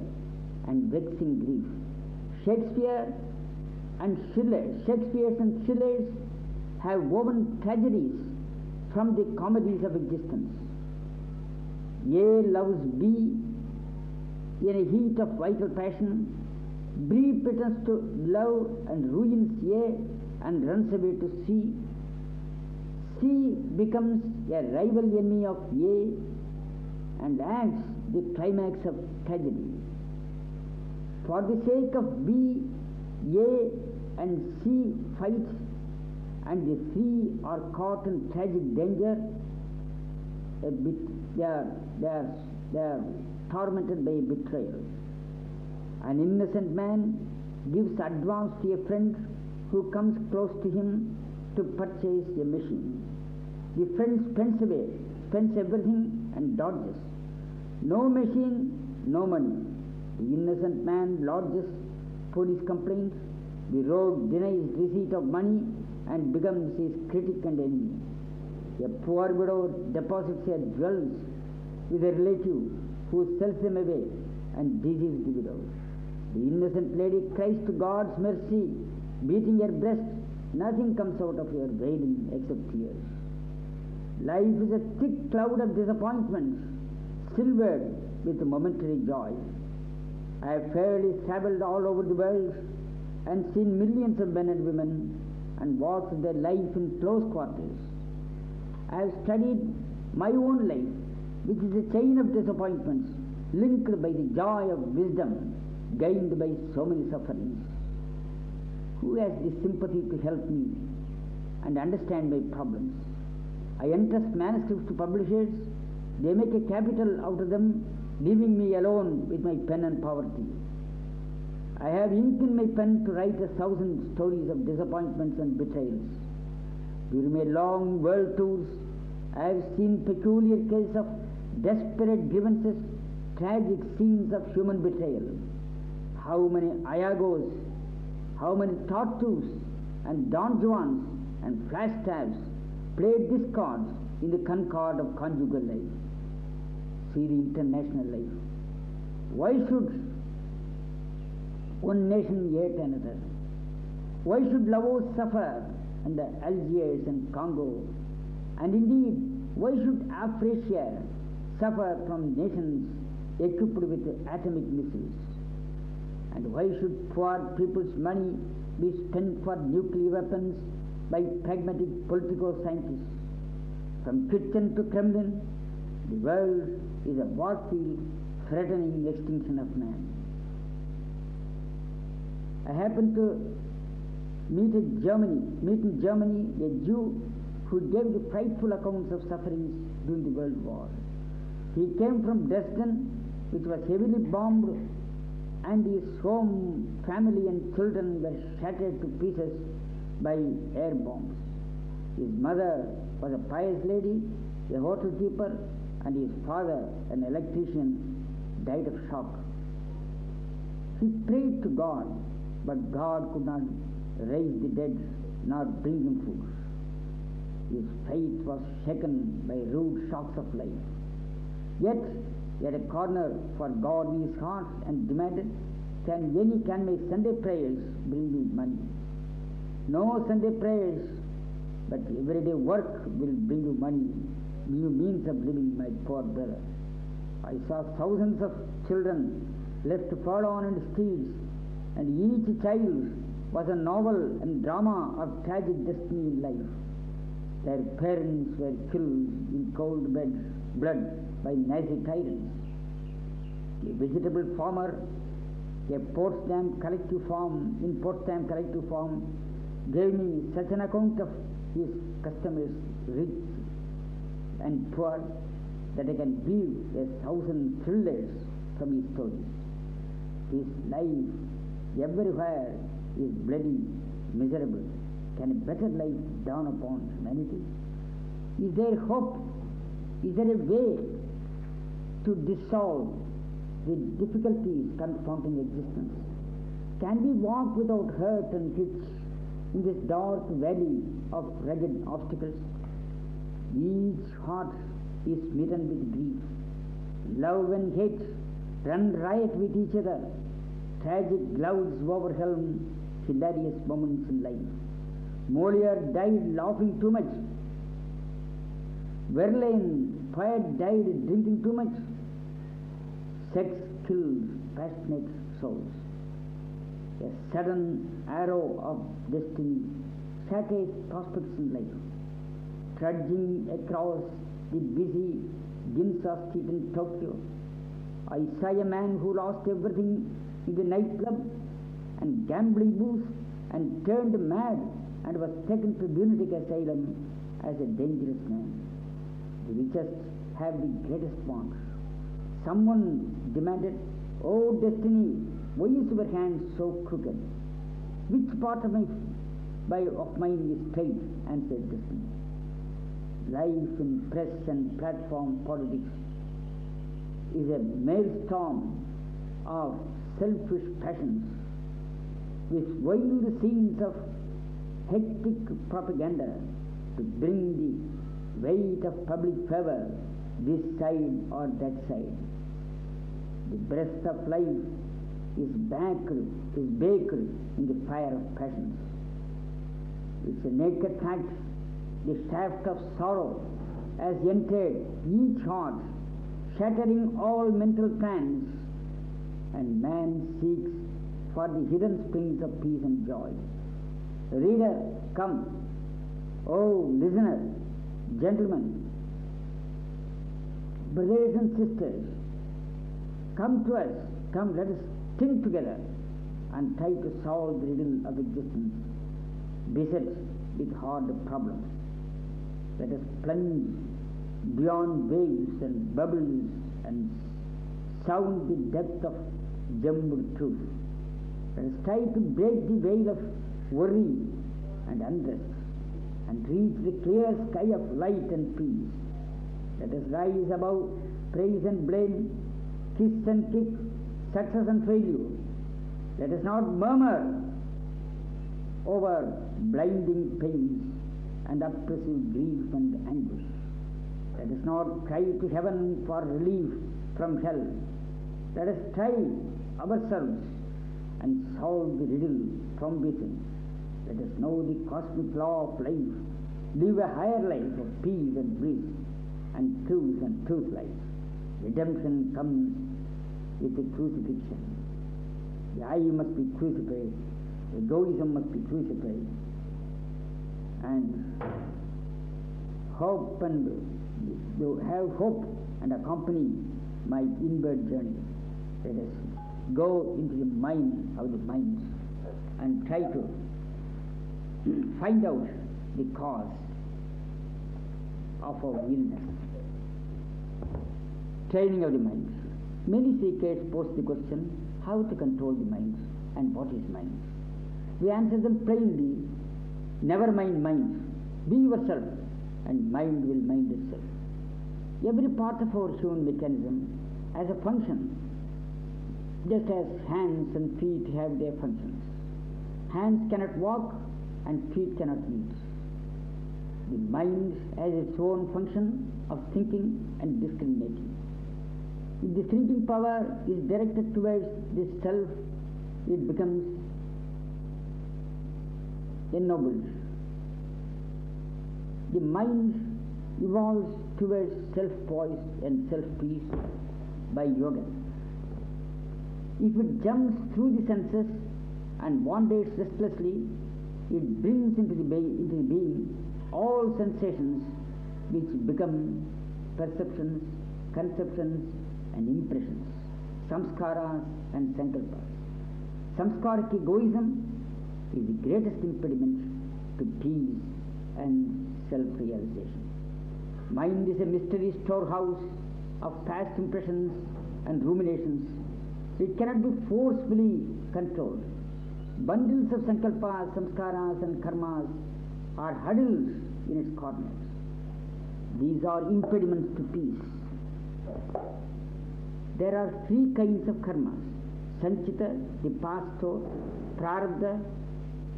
and vexing grief. Shakespeare and Schillers have woven tragedies from the comedies of existence. A loves B in a heat of vital passion. B pretends to love and ruins A and runs away to C. C becomes a rival enemy of A and acts the climax of tragedy. For the sake of B, A and C fight, and the three are caught in tragic danger. They are tormented by a betrayal. An innocent man gives advance to a friend who comes close to him to purchase a machine. The friend spends everything and dodges. No machine, no money. The innocent man lodges police complaints. The rogue denies receipt of money and becomes his critic and enemy. A poor widow deposits her jewels with a relative who sells them away and deceives the widow. The innocent lady cries to God's mercy, beating her breast. Nothing comes out of her wailing except tears. Life is a thick cloud of disappointments, silvered with momentary joy. I have fairly travelled all over the world and seen millions of men and women and watched their life in close quarters. I have studied my own life, which is a chain of disappointments linked by the joy of wisdom gained by so many sufferings. Who has the sympathy to help me and understand my problems? I entrust manuscripts to publishers. They make a capital out of them, leaving me alone with my pen and poverty. I have ink in my pen to write 1,000 stories of disappointments and betrayals. During my long world tours, I have seen peculiar cases of desperate grievances, tragic scenes of human betrayal. How many Iagos, how many Tartus and Don Juans and Falstaffs played discords in the concord of conjugal life. See the international life. Why should one nation hate another? Why should Laos suffer and Algiers and Congo? And indeed, why should Africa suffer from nations equipped with atomic missiles? And why should poor people's money be spent for nuclear weapons by pragmatic political scientists? From kitchen to Kremlin, the world is a warfield threatening extinction of man. I happened to meet in Germany a Jew who gave the frightful accounts of sufferings during the World War. He came from Dresden, which was heavily bombed, and his home, family and children were shattered to pieces by air bombs. His mother was a pious lady, a hotel keeper, and his father, an electrician, died of shock. He prayed to God, but God could not raise the dead nor bring him food. His faith was shaken by rude shocks of life. Yet he had a corner for God in his heart and demanded, can my Sunday prayers bring me money? No Sunday prayers, but everyday work will bring you money, new means of living, my poor brother. I saw thousands of children left forlorn in the streets, and each child was a novel and drama of tragic destiny in life. Their parents were killed in cold blood by Nazi tyrants. A vegetable farmer, in Potsdam collective farm, gave me such an account of his customers, rich and poor, that I can weave 1,000 thrillers from his stories. His life everywhere is bloody, miserable. Can a better life dawn upon humanity? Is there hope? Is there a way to dissolve the difficulties confronting existence? Can we walk without hurt and hitch in this dark valley of rugged obstacles? Each heart is smitten with grief. Love and hate run riot with each other. Tragic clouds overwhelm hilarious moments in life. Moliere died laughing too much. Verlaine, poet, died drinking too much. Sex kills passionate souls. A sudden arrow of destiny shatters prospects in life. Trudging across the busy Ginza street in Tokyo, I saw a man who lost everything in the nightclub and gambling booth and turned mad and was taken to lunatic asylum as a dangerous man. The richest have the greatest wants. Someone demanded, "Oh destiny, why is your hand so crooked? Which part of mine is straight?" answered destiny. Life in press and platform politics is a maelstrom of selfish passions, with wild scenes of hectic propaganda to bring the weight of public favor this side or that side. The breath of life is baked in the fire of passions. It's a naked fact. The shaft of sorrow has entered each heart, shattering all mental plans, and man seeks for the hidden springs of peace and joy. Reader, come. Oh, listener, gentlemen, brothers and sisters, come to us, come, let us think together and try to solve the riddle of existence, beset with hard problems. Let us plunge beyond waves and bubbles and sound the depth of jumbled truth. Let us try to break the veil of worry and unrest and reach the clear sky of light and peace. Let us rise above praise and blame, kiss and kick, success and failure. Let us not murmur over blinding pains and oppressive grief and anguish. Let us not cry to heaven for relief from hell. Let us try ourselves and solve the riddle from within. Let us know the cosmic law of life, live a higher life of peace and bliss and truth life. Redemption comes with the crucifixion. The I must be crucified, egoism must be crucified, and hope and to have hope and accompany my inward journey. Let us go into the mind of the minds and try to find out the cause of our illness. Training of the minds. Many seekers pose the question, how to control the minds and what is mind? We answer them plainly, never mind minds. Be yourself and mind will mind itself. Every part of our human mechanism has a function, just as hands and feet have their functions. Hands cannot walk and feet cannot eat. The mind has its own function of thinking and discriminating. If the thinking power is directed towards the self, it becomes ennobled. The mind evolves towards self-poise and self-peace by yoga. If it jumps through the senses and wanders restlessly, it brings into the being all sensations which become perceptions, conceptions and impressions, samskaras and sankalpas. Samskaric egoism is the greatest impediment to peace and self-realization. Mind is a mystery storehouse of past impressions and ruminations. It cannot be forcefully controlled. Bundles of sankalpas, samskaras and karmas are huddled in its corners. These are impediments to peace. There are three kinds of karmas: sanchita, the past store; prarabdha,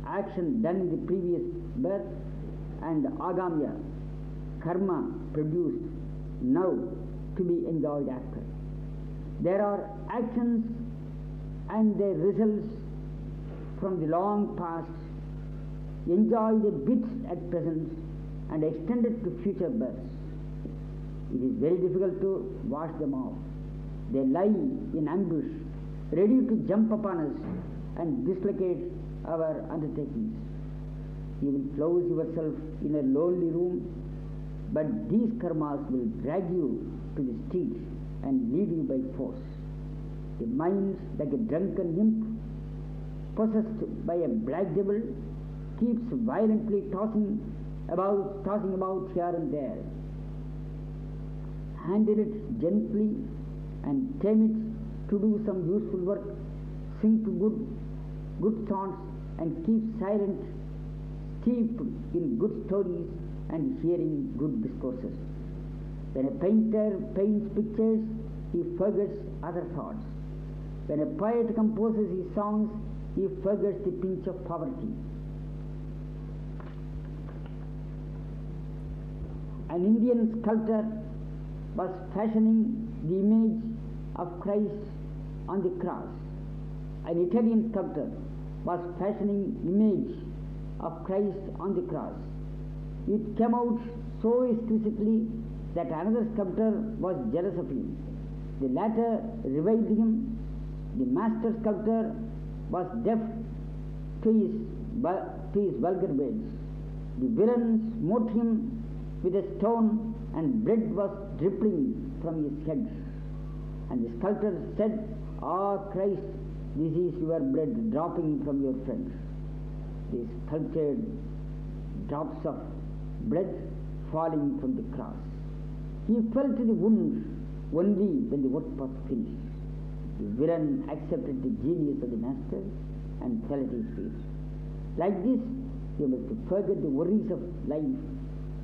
action done in the previous birth; and agamya, karma produced now to be enjoyed after. There are actions and their results from the long past, enjoyed a bit at present and extended to future births. It is very difficult to wash them off. They lie in ambush, ready to jump upon us and dislocate our undertakings. You will close yourself in a lonely room, but these karmas will drag you to the street and lead you by force. The mind, like a drunken imp possessed by a black devil, keeps violently tossing about here and there. Handle it gently and tame it to do some useful work. Sing to good songs and keep silent, steeped in good stories and hearing good discourses. When a painter paints pictures, he forgets other thoughts. When a poet composes his songs, he forgets the pinch of poverty. An Indian sculptor was fashioning the image of Christ on the cross. An Italian sculptor was fashioning image of Christ on the cross. It came out so exquisitely that another sculptor was jealous of him. The latter reviled him. The master sculptor was deaf to his vulgar words. The villain smote him with a stone, and blood was dripping from his head. And the sculptor said, "Ah, Christ, this is your blood dropping from your friend." The sculptured drops of blood falling from the cross. He felt the wound only when the work was finished. The villain accepted the genius of the master and fell at his feet. Like this, you must forget the worries of life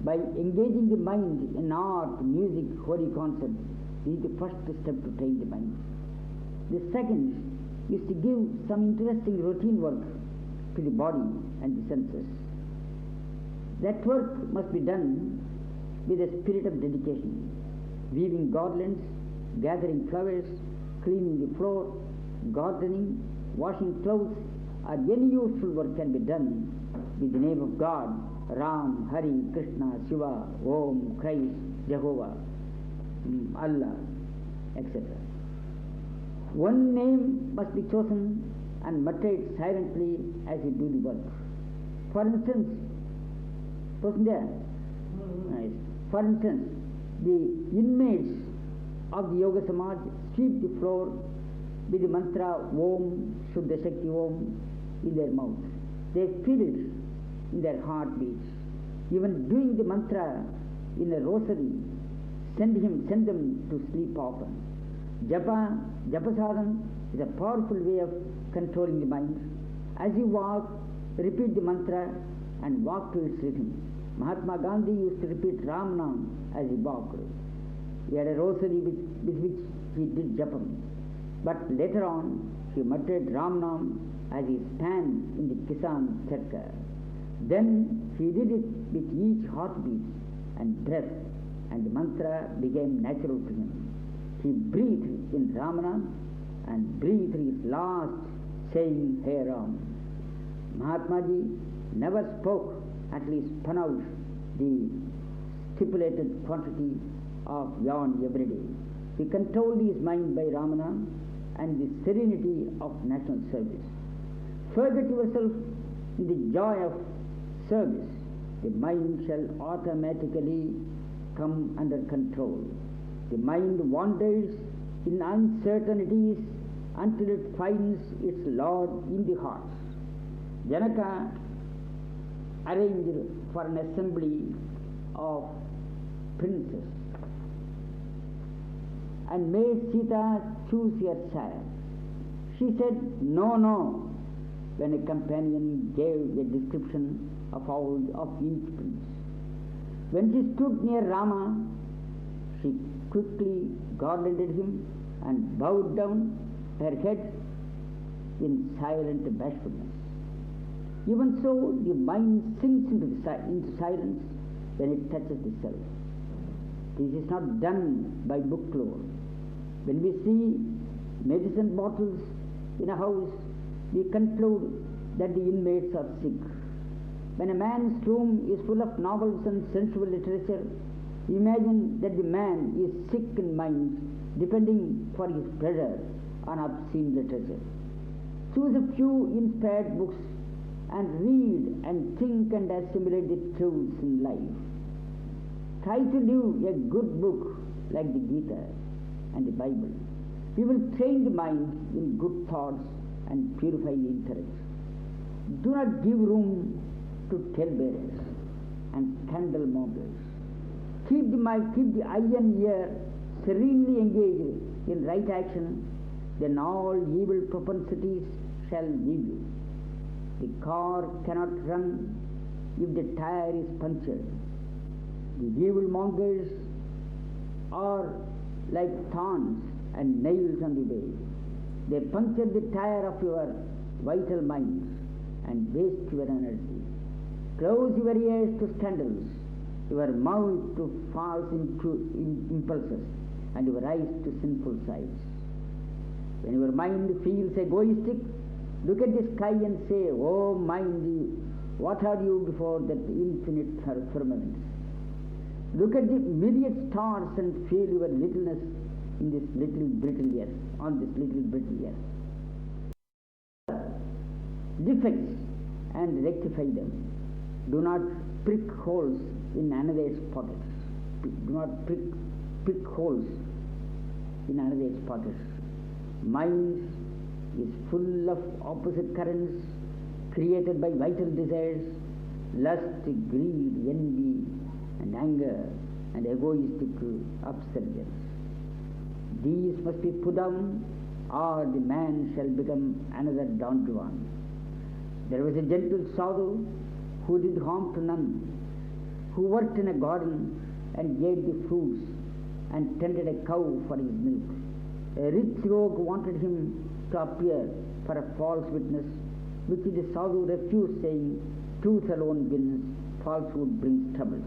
by engaging the mind in art, music, holy concerts. This is the first step to train the mind. The second is to give some interesting routine work to the body and the senses. That work must be done with a spirit of dedication. Weaving garlands, gathering flowers, cleaning the floor, gardening, washing clothes, or any useful work can be done with the name of God, Ram, Hari, Krishna, Shiva, Om, Christ, Jehovah, Allah, etc. One name must be chosen and muttered silently as you do the work. For instance, For instance, the inmates of the Yoga Samaj sweep the floor with the mantra Om, Shuddha Shakti Om in their mouth. They feel it in their heartbeats. Even doing the mantra in a rosary send them to sleep often. Japasadhan is a powerful way of controlling the mind. As you walk, repeat the mantra and walk to its rhythm. Mahatma Gandhi used to repeat Ram Nam as he walked. He had a rosary with which he did japam. But later on, he muttered Ram Nam as he stand in the Kisan Charka. Then he did it with each heartbeat and breath, and the mantra became natural to him. He breathed in Ramana and breathed his last, saying, Hey Ram. Mahatma Ji never spoke, at least spun out the stipulated quantity of yarn every day. He controlled his mind by Ramana and the serenity of national service. Forget yourself in the joy of service. The mind shall automatically come under control. The mind wanders in uncertainties until it finds its Lord in the heart. Janaka arranged for an assembly of princes and made Sita choose her sire. She said, no, when a companion gave a description of each prince. When she stood near Rama, she quickly garlanded him and bowed down her head in silent bashfulness. Even so, the mind sinks into silence when it touches the self. This is not done by book lore. When we see medicine bottles in a house, we conclude that the inmates are sick. When a man's room is full of novels and sensual literature, imagine that the man is sick in mind, depending for his pleasure on obscene literature. Choose a few inspired books and read and think and assimilate the truths in life. Try to live a good book like the Gita and the Bible. We will train the mind in good thoughts and purify the intellect. Do not give room to talebearers and scandal mongers. Keep the eye and ear serenely engaged in right action, then all evil propensities shall leave you. The car cannot run if the tire is punctured. The evil mongers are like thorns and nails on the way. They puncture the tire of your vital minds and waste your energy. Close your ears to scandals, your mouth to false impulses, and your eyes to sinful sights. When your mind feels egoistic, look at the sky and say, Oh mind, what are you before that infinite firmament? Look at the myriad stars and feel your littleness in this little brittle earth, on this little brittle earth. defects and rectify them. Do not prick holes in another's pockets. Do not prick holes in another's pockets. Mind is full of opposite currents created by vital desires, lust, greed, envy, and anger, and egoistic upsurgence. These must be put down, or the man shall become another Don Juan. There was a gentle sadhu who did harm to none, who worked in a garden and gave the fruits and tended a cow for his milk. A rich rogue wanted him to appear for a false witness, which the sadhu refused, saying, "Truth alone wins, falsehood brings troubles."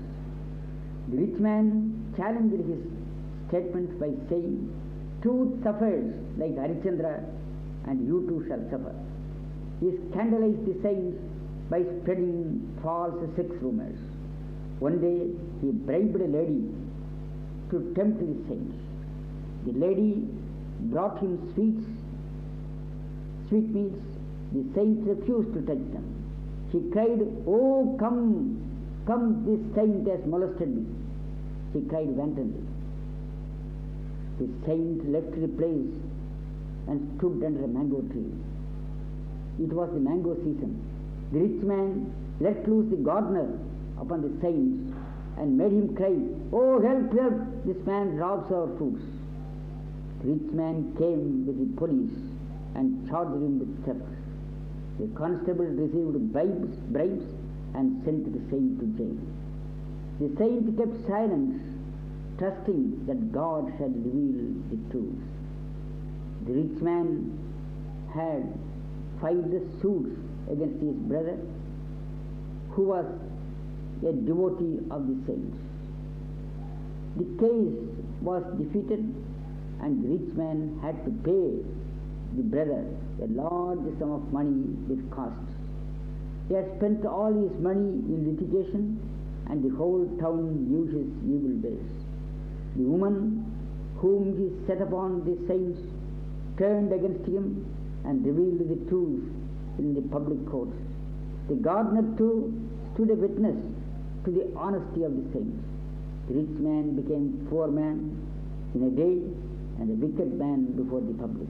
The rich man challenged his statement by saying, "Truth suffers like Harichandra, and you too shall suffer." He scandalized the saints by spreading false sex rumors. One day he bribed a lady to tempt the saints. The lady brought him sweetmeats. The saint refused to touch them. She cried, "Oh, come, this saint has molested me." She cried wantonly. The saint left the place and stood under a mango tree. It was the mango season. The rich man let loose the gardener upon the saint and made him cry, "Oh, help, help, this man robs our fruits." The rich man came with the police and charged him with theft. The constable received bribes and sent the saint to jail. The saint kept silence, trusting that God shall reveal the truth. The rich man had filed suits against his brother, who was a devotee of the saints. The case was defeated, and the rich man had to pay the brother a large sum of money with costs. He had spent all his money in litigation, and the whole town knew his evil ways. The woman whom he set upon the saints turned against him and revealed the truth in the public court. The gardener too stood a witness to the honesty of the saints. The rich man became poor man in a day and a wicked man before the public.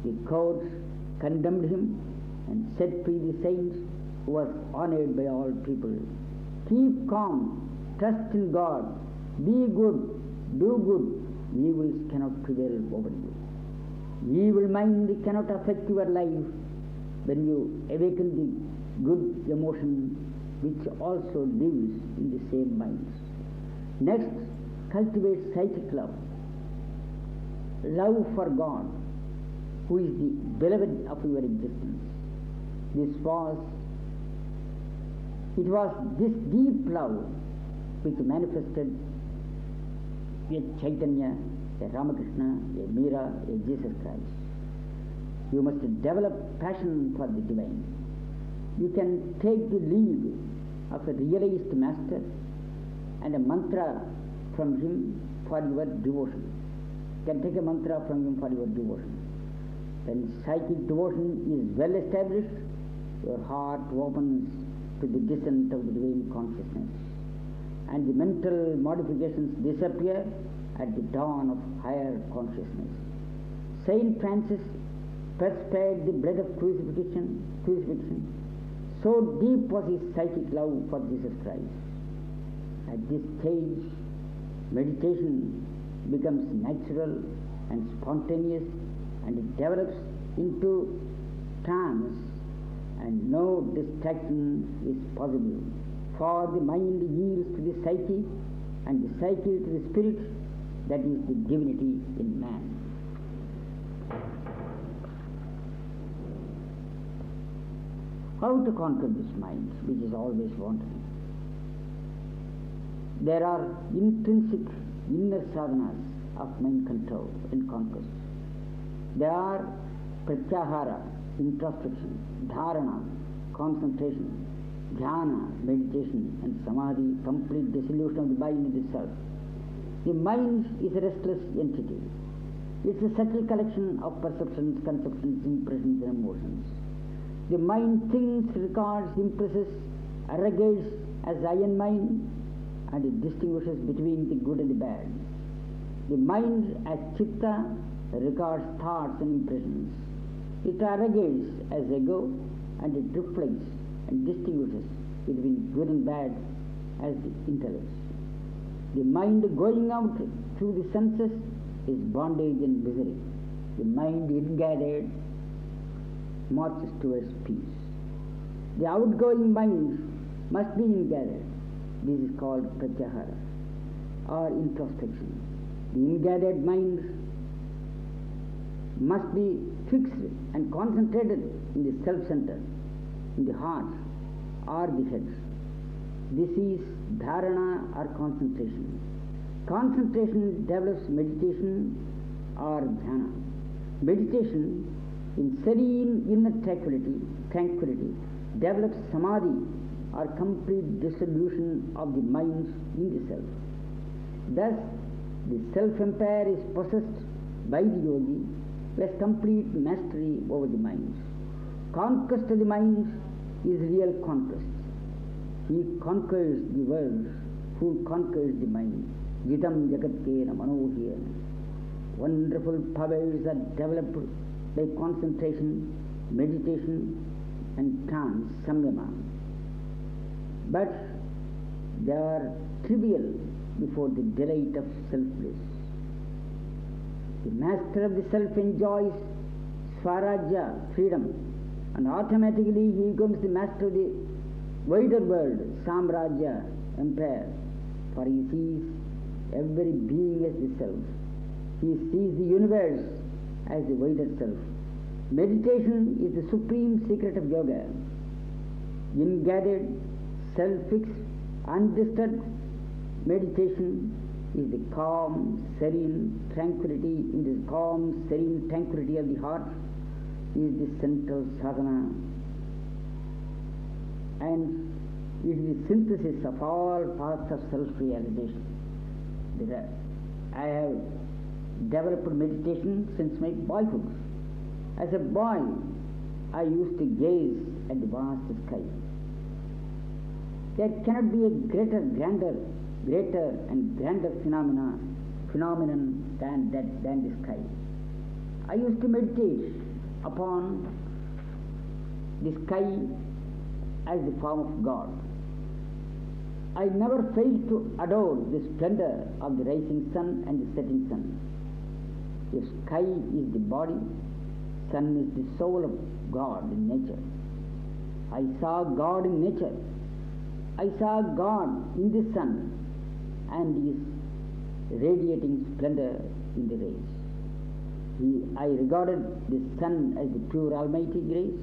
The court condemned him and set free the saint, who was honored by all people. Keep calm, trust in God, be good, do good, evils cannot prevail over you. Evil mind cannot affect your life when you awaken the good emotion which also lives in the same mind. Next, cultivate psychic love. Love for God, who is the beloved of your existence. It was this deep love which manifested a Chaitanya, a Ramakrishna, a Meera, a Jesus Christ. You must develop passion for the divine. You can take the lead of a realized master and a mantra from him for your devotion. You can take a mantra from him for your devotion. When psychic devotion is well established, your heart opens to the descent of the divine consciousness, and the mental modifications disappear at the dawn of higher consciousness. Saint Francis perspired the blood of crucifixion. So deep was his psychic love for Jesus Christ. At this stage, meditation becomes natural and spontaneous, and it develops into trance, and no distraction is possible, for the mind yields to the psyche, and the psyche to the spirit, that is the divinity in man. How to conquer this mind, which is always wandering? There are intrinsic inner sadhanas of mind control and conquest. There are pratyahara, introspection, dharana, concentration, dhyana, meditation, and samadhi, complete dissolution of the mind in itself. The mind is a restless entity. It's a subtle collection of perceptions, conceptions, impressions, and emotions. The mind thinks, records, impresses, arrogates as iron mind, and it distinguishes between the good and the bad. The mind as chitta records thoughts and impressions. It arrogates as ego, and it reflects and distinguishes between good and bad as the intellect. The mind going out through the senses is bondage and misery. The mind ingathered marches towards peace. The outgoing mind must be ingathered. This is called pratyahara or introspection. The ingathered mind must be fixed and concentrated in the self-center, in the heart or the head. This is dharana or concentration. Concentration develops meditation or dhyana. Meditation in serene inner tranquility develops samadhi or complete dissolution of the mind in the self. Thus, the self-empire is possessed by the yogi who has complete mastery over the mind. Conquest of the mind is real conquest. He conquers the world who conquers the mind. Yidam jagatkena manohiyana. Wonderful powers are developed by concentration, meditation, and trance, samyama. But they are trivial before the delight of self-bliss. The master of the self enjoys swarajya, freedom, and automatically he becomes the master of the wider world, samrajya, empire, for he sees every being as the self. He sees the universe as the wider self. Meditation is the supreme secret of yoga. Ingathered, self-fixed, undisturbed meditation is the calm, serene tranquility. In this calm, serene tranquility of the heart is the central sadhana, and it is the synthesis of all paths of self-realization. I have developed meditation since my boyhood. As a boy, I used to gaze at the vast sky. There cannot be a greater and grander phenomenon than the sky. I used to meditate upon the sky as the form of God. I never failed to adore the splendor of the rising sun and the setting sun. The sky is the body, sun is the soul of God in nature. I saw God in nature. I saw God in the sun and his radiating splendor in the rays. I regarded the sun as the pure almighty grace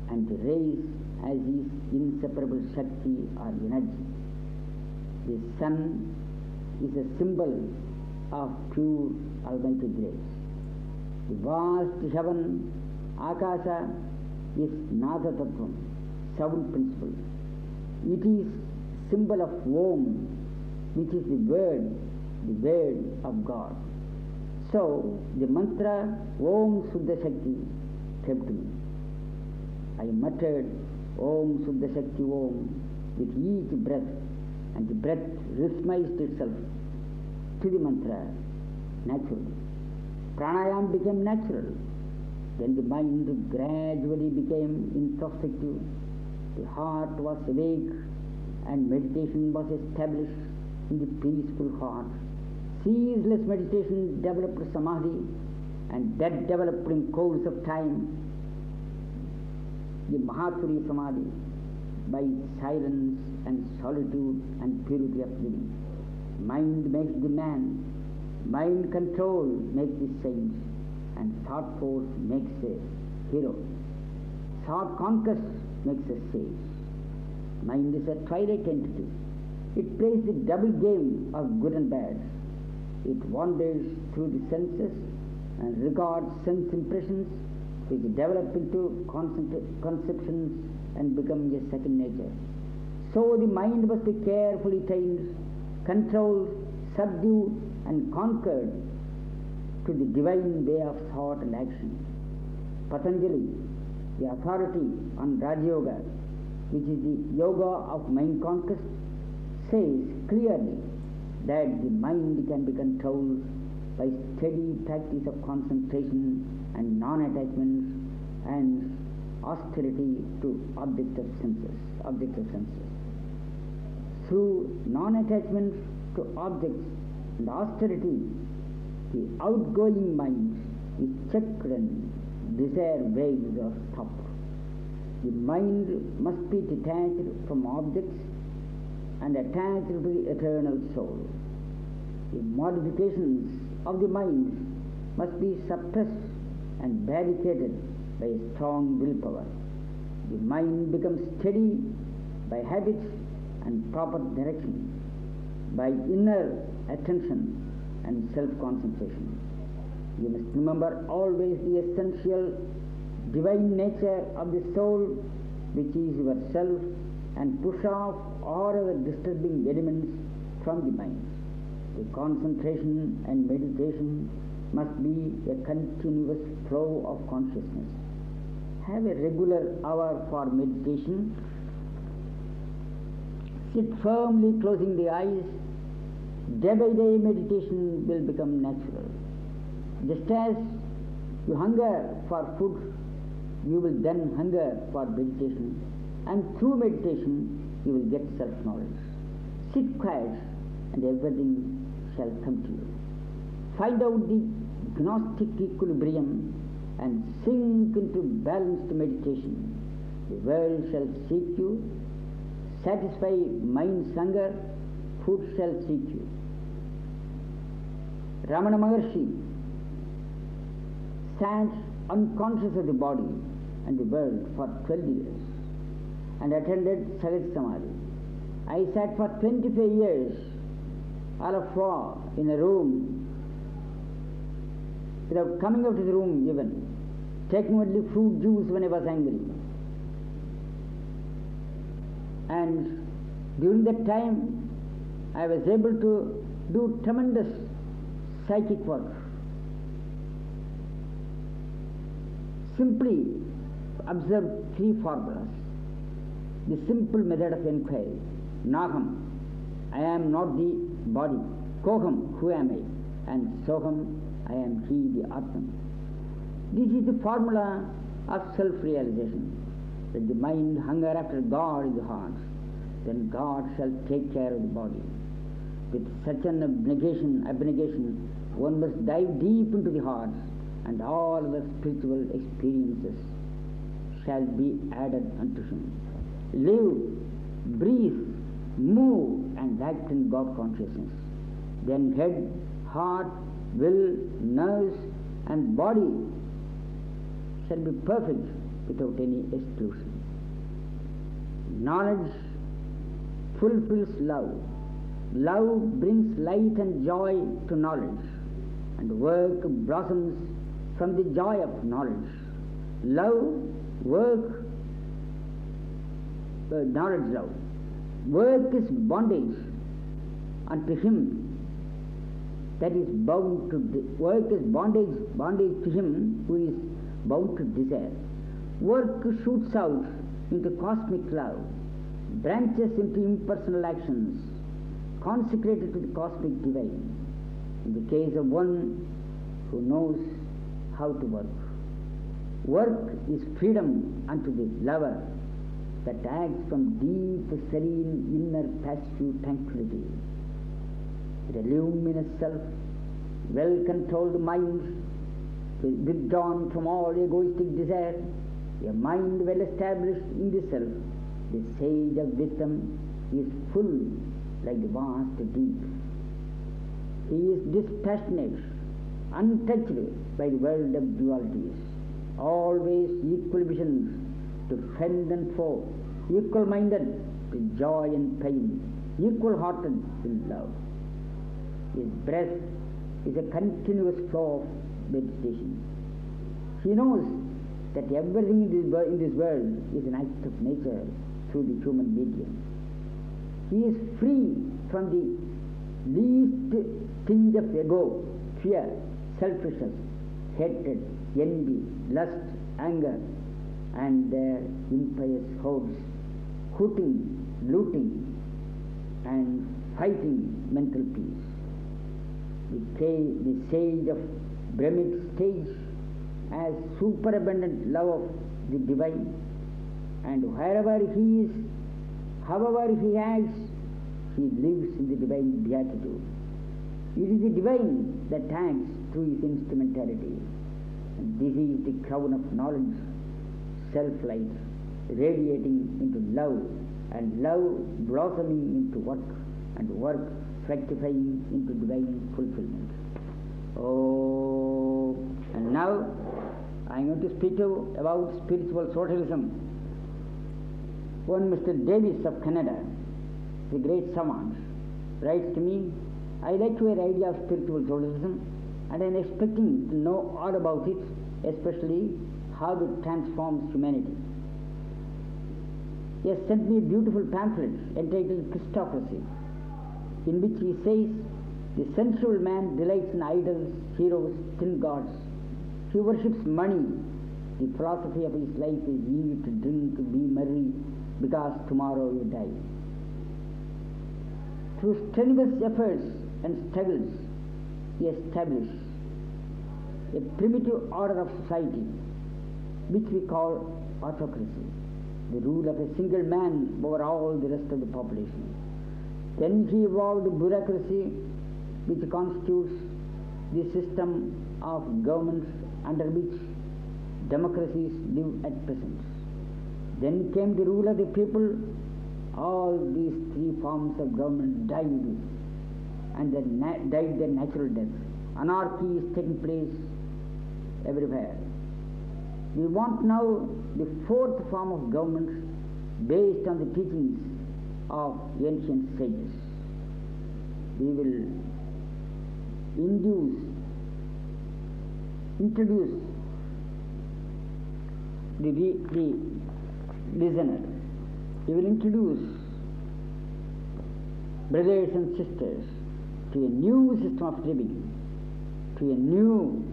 and the rays as his inseparable Shakti or energy. The sun is a symbol of pure almighty grace. The vast heaven, Akasa, is Nada Tattvam, sound principle. It is symbol of Om, which is the word of God. So the mantra Om Suddha Shakti came to me. I muttered Om Suddha Shakti Om with each breath, and the breath rhythmized itself to the mantra naturally. Pranayam became natural. Then the mind gradually became introspective. The heart was awake and meditation was established in the peaceful heart. Ceaseless meditation developed samadhi, and that developed in course of time the Mahaturi Samadhi by silence and solitude and purity of living. Mind makes the man, mind control makes the saint, and thought force makes a hero. Thought conquest makes a sage. Mind is a twilight entity. It plays the double game of good and bad. It wanders through the senses and regards sense impressions which develop into conceptions and become a second nature. So the mind must be carefully trained, controlled, subdued and conquered to the divine way of thought and action. Patanjali The authority on Raja Yoga, which is the yoga of mind conquest, says clearly that the mind can be controlled by steady practice of concentration and non-attachment and austerity to object of senses. Through non-attachment to objects and austerity, the outgoing mind is checked and desire waves are stopped. The mind must be detached from objects and attached to the eternal soul. The modifications of the mind must be suppressed and barricaded by a strong willpower. The mind becomes steady by habits and proper direction, by inner attention and self-concentration. You must remember always the essential divine nature of the soul, which is yourself, and push off all other disturbing elements from the mind. The concentration and meditation must be a continuous flow of consciousness. Have a regular hour for meditation. Sit firmly closing the eyes. Day by day meditation will become natural. Just as you hunger for food, you will then hunger for meditation, and through meditation you will get self-knowledge. Sit quiet and everything shall come to you. Find out the Gnostic equilibrium and sink into balanced meditation. The world shall seek you. Satisfy mind's hunger, food shall seek you. Ramana Maharshi sat unconscious of the body and the world for 12 years and attended Sahaj Samadhi. I sat for 25 years all of four in a room without coming out of the room even, taking only fruit juice when I was angry. And during that time I was able to do tremendous psychic work. Simply observe three formulas. The simple method of inquiry. Naham, I am not the body. Koham, who am I? And Soham, I am he, the Atman. This is the formula of self-realization. That the mind hunger after God in the heart, then God shall take care of the body. With such an abnegation, one must dive deep into the heart, and all the spiritual experiences shall be added unto him. Live, breathe, move, and act in God consciousness. Then head, heart, will, nerves, and body shall be perfect without any exclusion. Knowledge fulfills love. Love brings light and joy to knowledge, and work blossoms from the joy of knowledge. Love, work, knowledge love. Work is bondage unto him that is bound to work is bondage to him who is bound to desire. Work shoots out into cosmic love, branches into impersonal actions, consecrated to the cosmic divine. In the case of one who knows how to work. Work is freedom unto the lover that acts from deep, serene, inner, passive tranquility. The luminous self, well-controlled mind, withdrawn from all egoistic desire, a mind well established in the self, the sage of wisdom is full like the vast deep. He is dispassionate, untouched by the world of dualities, always equal visions to friend and foe, equal-minded to joy and pain, equal-hearted in love. His breath is a continuous flow of meditation. He knows that everything in this world is an act of nature through the human medium. He is free from the least tinge of ego, fear, selfishness, hatred, envy, lust, anger, and their impious hordes, hooting, looting, and fighting mental peace. The sage of Brahmic stage has superabundant love of the divine, and wherever he is, however he acts, he lives in the divine beatitude. It is the divine that acts through his instrumentality, and this is the crown of knowledge, self-light, radiating into love, and love blossoming into work, and work fructifying into divine fulfillment. Oh, and now I am going to speak about spiritual socialism. One Mr. Davis of Canada, the great savant, writes to me, I like your idea of spiritual socialism, and I am expecting to know all about it, especially how it transforms humanity. He has sent me a beautiful pamphlet entitled Christocracy, in which he says, the sensual man delights in idols, heroes, tin gods. He worships money. The philosophy of his life is eat, drink, be merry, because tomorrow you die. Through strenuous efforts and struggles, he established a primitive order of society, which we call autocracy, the rule of a single man over all the rest of the population. Then he evolved bureaucracy, which constitutes the system of governments under which democracies live at present. Then came the rule of the people. All these three forms of government died, and died their natural death. Anarchy is taking place everywhere. We want now the fourth form of government based on the teachings of ancient sages. We will introduce the listener. We will introduce brothers and sisters to a new system of living, to a new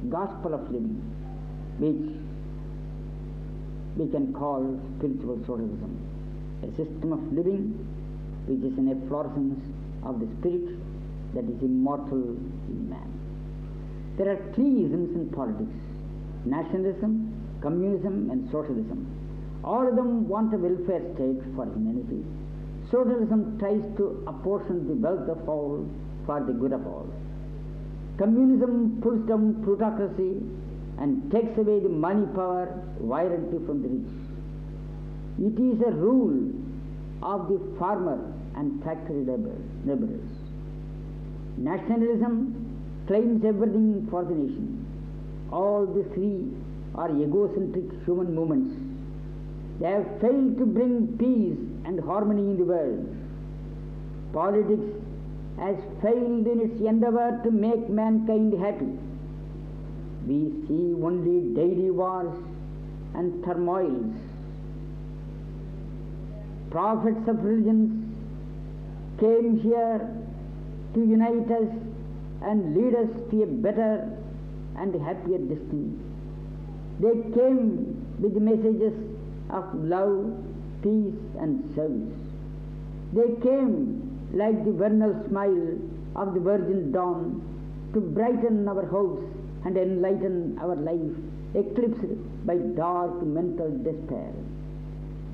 gospel of living, which we can call spiritual socialism, a system of living which is an efflorescence of the spirit that is immortal in man. There are three isms in politics: nationalism, communism, and socialism. All of them want a welfare state for humanity. Socialism tries to apportion the wealth of all for the good of all. Communism pulls down plutocracy and takes away the money power violently from the rich. It is a rule of the farmer and factory laborers. Nationalism claims everything for the nation. All the three are egocentric human movements. They have failed to bring peace and harmony in the world. Politics has failed in its endeavor to make mankind happy. We see only daily wars and turmoils. Prophets of religions came here to unite us and lead us to a better and happier destiny. They came with messages of love, peace, and service. They came like the vernal smile of the virgin dawn to brighten our hopes and enlighten our life, eclipsed by dark mental despair.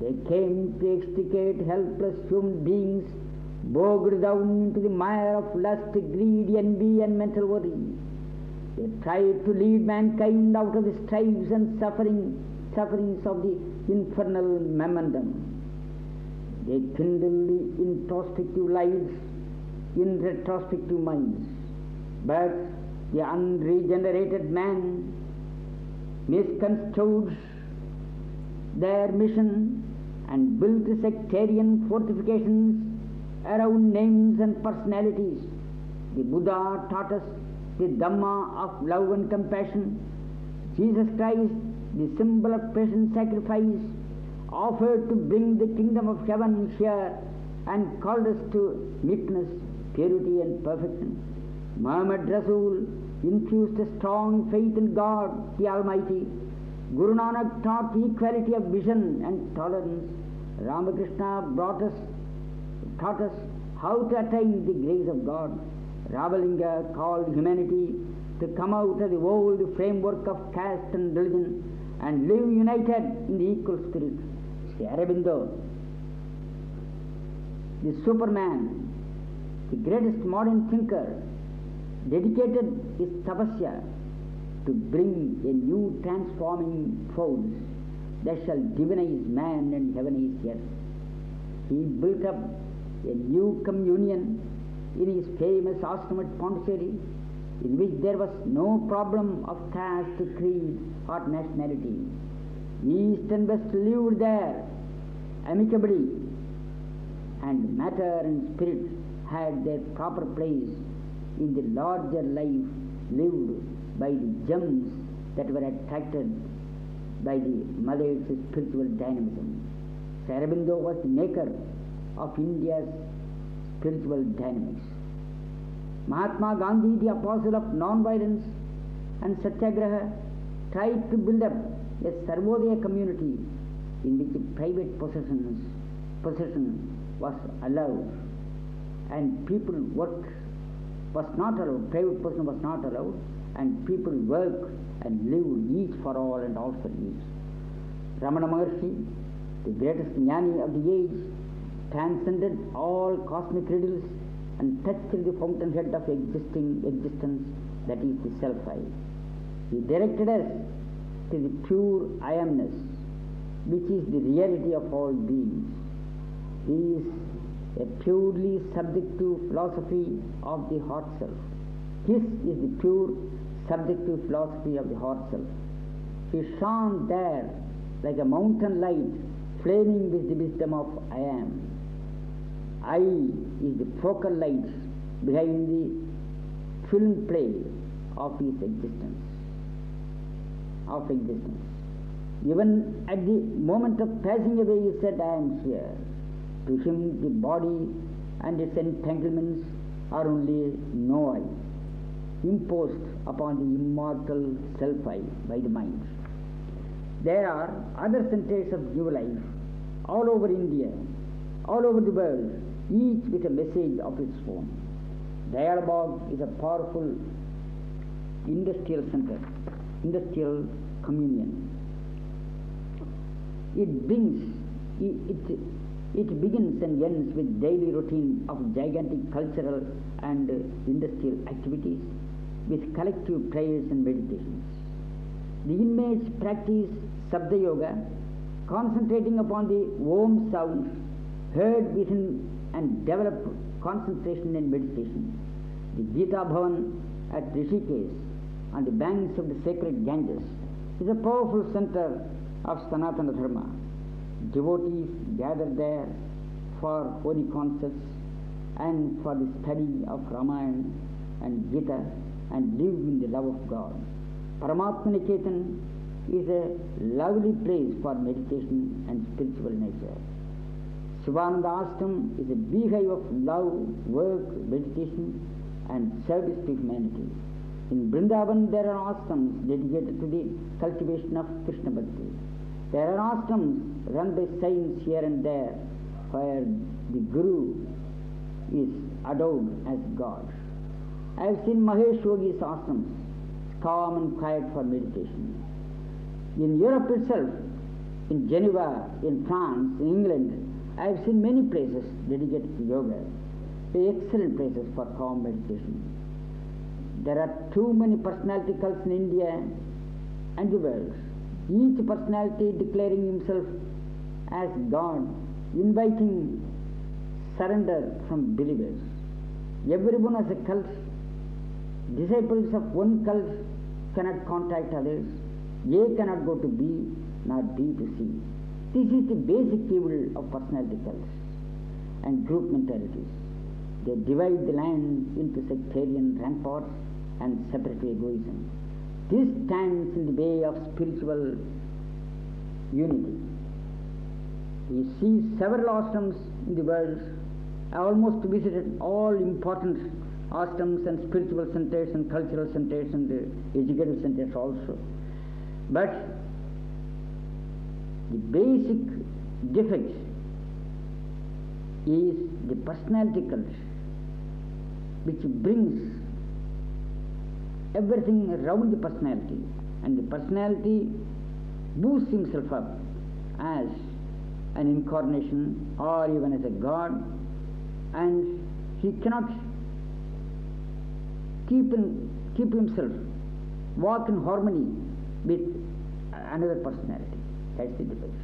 They came to extricate helpless human beings bogged down into the mire of lust, greed, envy, and mental worry. They tried to lead mankind out of the strifes and sufferings of the infernal mammondom. They kindle the introspective lives in retrospective minds. But the unregenerated man misconstrued their mission and built sectarian fortifications around names and personalities. The Buddha taught us the Dhamma of love and compassion. Jesus Christ, the symbol of patient sacrifice, offered to bring the kingdom of heaven here and called us to meekness, purity, and perfection. Muhammad Rasul infused a strong faith in God, the Almighty, Guru Nanak taught equality of vision and tolerance. Ramakrishna taught us how to attain the grace of God. Ravalinga called humanity to come out of the old framework of caste and religion and live united in the equal spirit. Sri Aurobindo, the Superman, the greatest modern thinker, dedicated his tapasya to bring a new transforming force that shall divinize man and heavenize earth. He built up a new communion in his famous ashram at Pondicherry, in which there was no problem of caste, creed or nationality. East and West lived there amicably, and matter and spirit had their proper place in the larger life lived by the gems that were attracted by the mother's spiritual dynamism. Sri Aurobindo was the maker of India's spiritual dynamics. Mahatma Gandhi, the apostle of non-violence and satyagraha, tried to build up a Sarvodaya community in which private possession was allowed and people work was not allowed, private possession was not allowed, and people work and live each for all and all for each. Ramana Maharshi, the greatest jnani of the age, transcended all cosmic riddles and touched the fountainhead of existence, that is the self-I. He directed us to the pure I-amness, which is the reality of all beings. He is a purely subjective philosophy of the heart self. His is the pure subjective philosophy of the heart self. He shone there like a mountain light flaming with the wisdom of I am. I is the focal light behind the film play of his existence. Even at the moment of passing away, he said, I am here. To him, the body and its entanglements are only no I, imposed upon the immortal self-I by the mind. There are other centers of new life all over India, all over the world, each with a message of its own. Dayalabad is a powerful industrial center, industrial communion. It begins and ends with daily routine of gigantic cultural and industrial activities, with collective prayers and meditations. The inmates practice Sabda Yoga, concentrating upon the Om sound heard within and develop concentration and meditation. The Gita Bhavan at Rishikesh, on the banks of the sacred Ganges, is a powerful center of Sanatana Dharma. Devotees gather there for holy concerts and for the study of Ramayana and Gita and live in the love of God. Paramatma Niketan is a lovely place for meditation and spiritual nature. Shivananda Ashram is a beehive of love, work, meditation and service to humanity. In Vrindavan there are ashrams dedicated to the cultivation of Krishna Bhakti. There are ashrams run by saints here and there where the Guru is adored as God. I have seen Mahesh Yogi's ashrams, calm and quiet for meditation. In Europe itself, in Geneva, in France, in England, I have seen many places dedicated to yoga, excellent places for calm meditation. There are too many personality cults in India and the world, each personality declaring himself as God, inviting surrender from believers. Everyone has a cult. Disciples of one cult cannot contact others. A cannot go to B, nor B to C. This is the basic evil of personality cults and group mentalities. They divide the land into sectarian ramparts and separate egoism. This stands in the way of spiritual unity. We see several ashrams in the world. I almost visited all important ashrams and spiritual centers and cultural centers and educational centers also. But The basic defect is the personality cult, which brings everything around the personality, and the personality boosts himself up as an incarnation or even as a god, and he cannot keep himself, walk in harmony with another personality. That's the difference.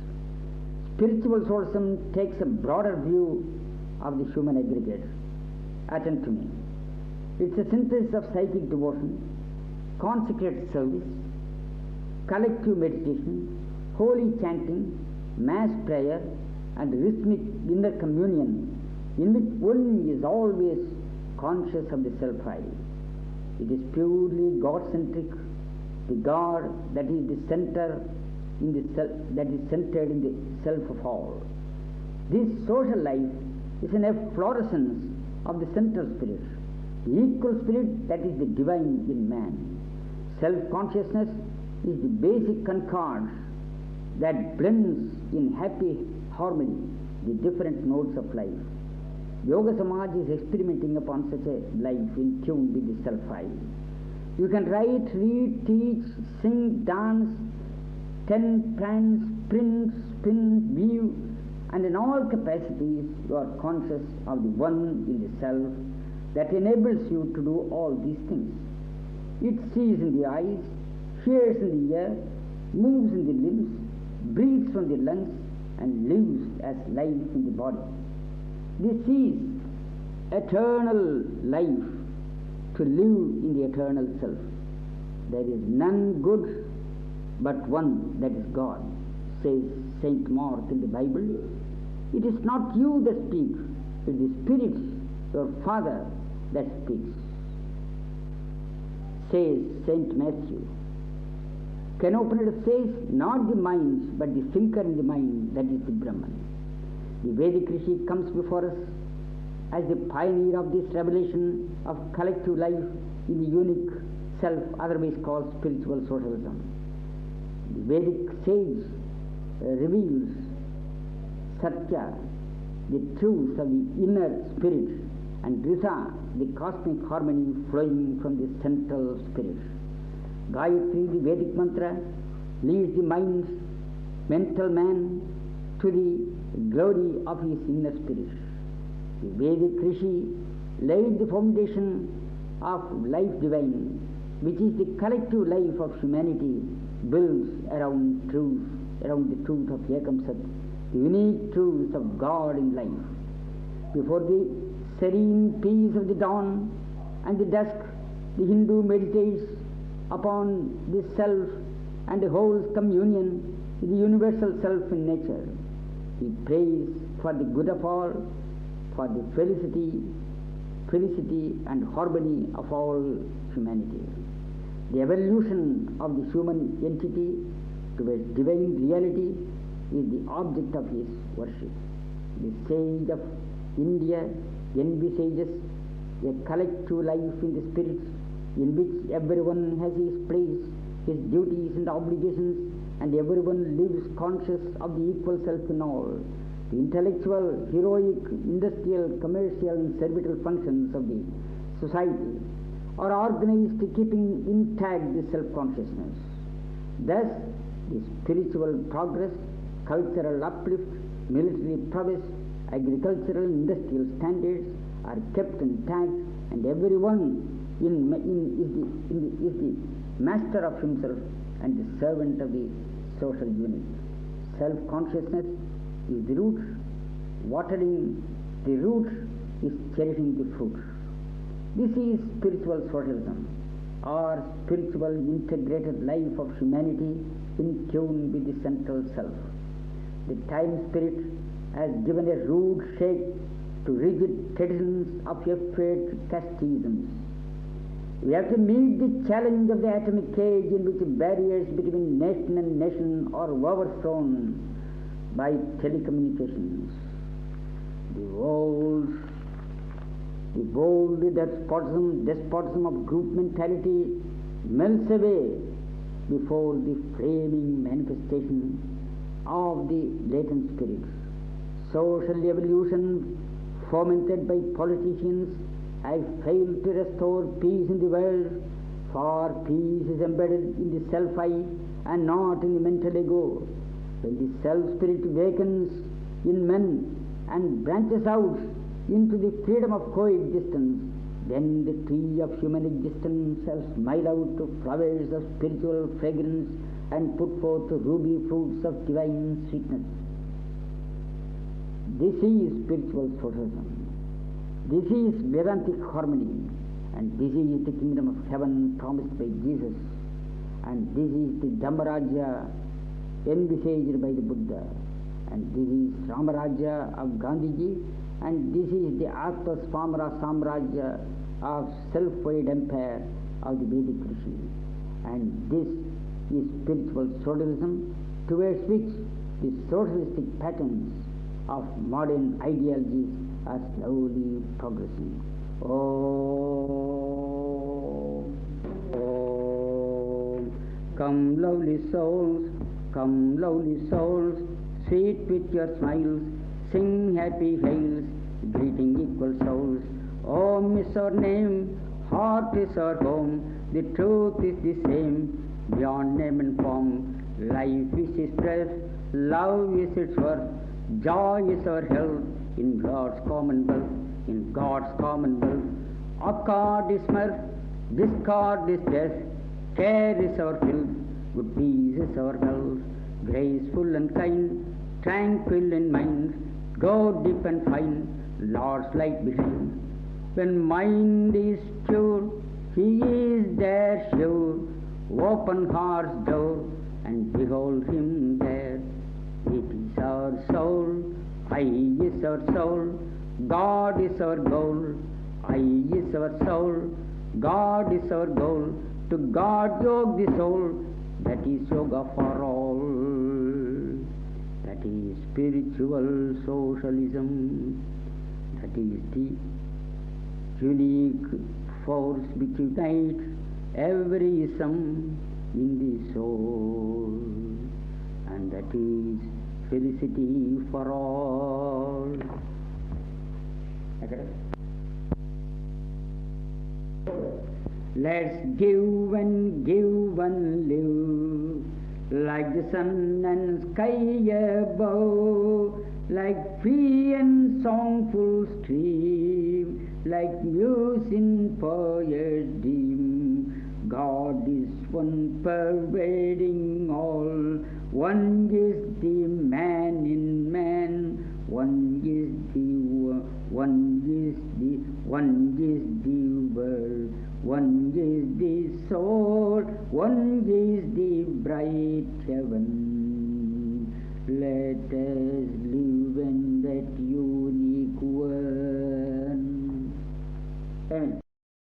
Spiritual socialism takes a broader view of the human aggregate. Attend to me. It's a synthesis of psychic devotion, consecrated service, collective meditation, holy chanting, mass prayer, and rhythmic inner communion, in which one is always conscious of the self-I. It is purely God-centric, the God that is the center in the self, that is centered in the self of all. This social life is an efflorescence of the central spirit, the equal spirit that is the divine in man. Self-consciousness is the basic concord that blends in happy harmony the different notes of life. Yoga Samaj is experimenting upon such a life in tune with the self-I. You can write, read, teach, sing, dance, tend, prance, print, spin, weave, and in all capacities you are conscious of the one in the self that enables you to do all these things. It sees in the eyes, hears in the ear, moves in the limbs, breathes from the lungs, and lives as life in the body. This is eternal life, to live in the eternal self. There is none good but one, that is God, says Saint Mark in the Bible. It is not you that speak, it is the Spirit, your Father, that speaks, says Saint Matthew. Upanishad says, not the mind, but the thinker in the mind, that is the Brahman. The Vedic Rishi comes before us as the pioneer of this revelation of collective life in the unique self, otherwise called spiritual socialism. The Vedic sage reveals Satya, the truth of the inner spirit, and Risa, the cosmic harmony flowing from the central spirit. Gayatri, the Vedic mantra, leads the mind's mental man to the glory of his inner spirit. The Vedic Rishi laid the foundation of life divine, which is the collective life of humanity, built around the truth of Ekam Sat, the unique truth of God in life. Before the serene peace of the dawn and the dusk, the Hindu meditates upon the self and the whole communion with the universal self in nature. He prays for the good of all, for the felicity and harmony of all humanity. The evolution of the human entity towards divine reality is the object of his worship. The sage of India envisages a collective life in the spirit, in which everyone has his place, his duties and obligations, and everyone lives conscious of the equal self in all. The intellectual, heroic, industrial, commercial, and servile functions of the society are organized to keeping intact the self-consciousness. Thus, the spiritual progress, cultural uplift, military prowess, agricultural and industrial standards are kept intact, and everyone is the master of himself and the servant of the social unit. Self-consciousness is the root, watering the root is cherishing the fruit. This is spiritual socialism, or spiritual integrated life of humanity in tune with the central self. The time spirit has given a rude shake to rigid traditions of afraid casteisms. We have to meet the challenge of the atomic age, in which barriers between nation and nation are overthrown by telecommunications. The bold despotism of group mentality melts away before the flaming manifestation of the latent spirits. Social evolution fomented by politicians has failed to restore peace in the world, for peace is embedded in the self-I and not in the mental ego. When the self-spirit wakens in men and branches out into the freedom of coexistence, then the tree of human existence shall smile out to flowers of spiritual fragrance and put forth ruby fruits of divine sweetness. This is spiritual socialism. This is Vedantic harmony, and this is the kingdom of heaven promised by Jesus, and this is the Dhammarajya envisaged by the Buddha, and this is Ramarajya of Gandhiji, and this is the Atma Swamara Samrajya of self-wide empire of the Vedic Rishi. And this is spiritual socialism, towards which the socialistic patterns of modern ideologies are slowly progressing. Oh, oh, come lovely souls, sweet with your smiles, sing happy hails, greeting equal souls. Home is our name, heart is our home, the truth is the same, beyond name and form. Life is its breath, love is its worth, joy is our health, in God's commonwealth, in God's commonwealth. Accord is mirth, discord is death, care is our filth, good peace is our wealth, graceful and kind, tranquil in mind, go deep and fine, Lord's light behind. When mind is pure, He is there sure, open heart's door, and behold Him there. It is our soul, I is our soul, God is our goal, I is our soul, God is our goal, to God yoke the soul, that is yoga for all. That is spiritual socialism, that is the unique force which unites every ism in the soul, and that is felicity for all. Let's give and live, like the sun and sky above, like free and songful stream, like muse in poet's dream. God is one, pervading all, one is the man in man, one is the world, one is the one is the soul, one is the bright heaven. Let us live in that unique one. Amen.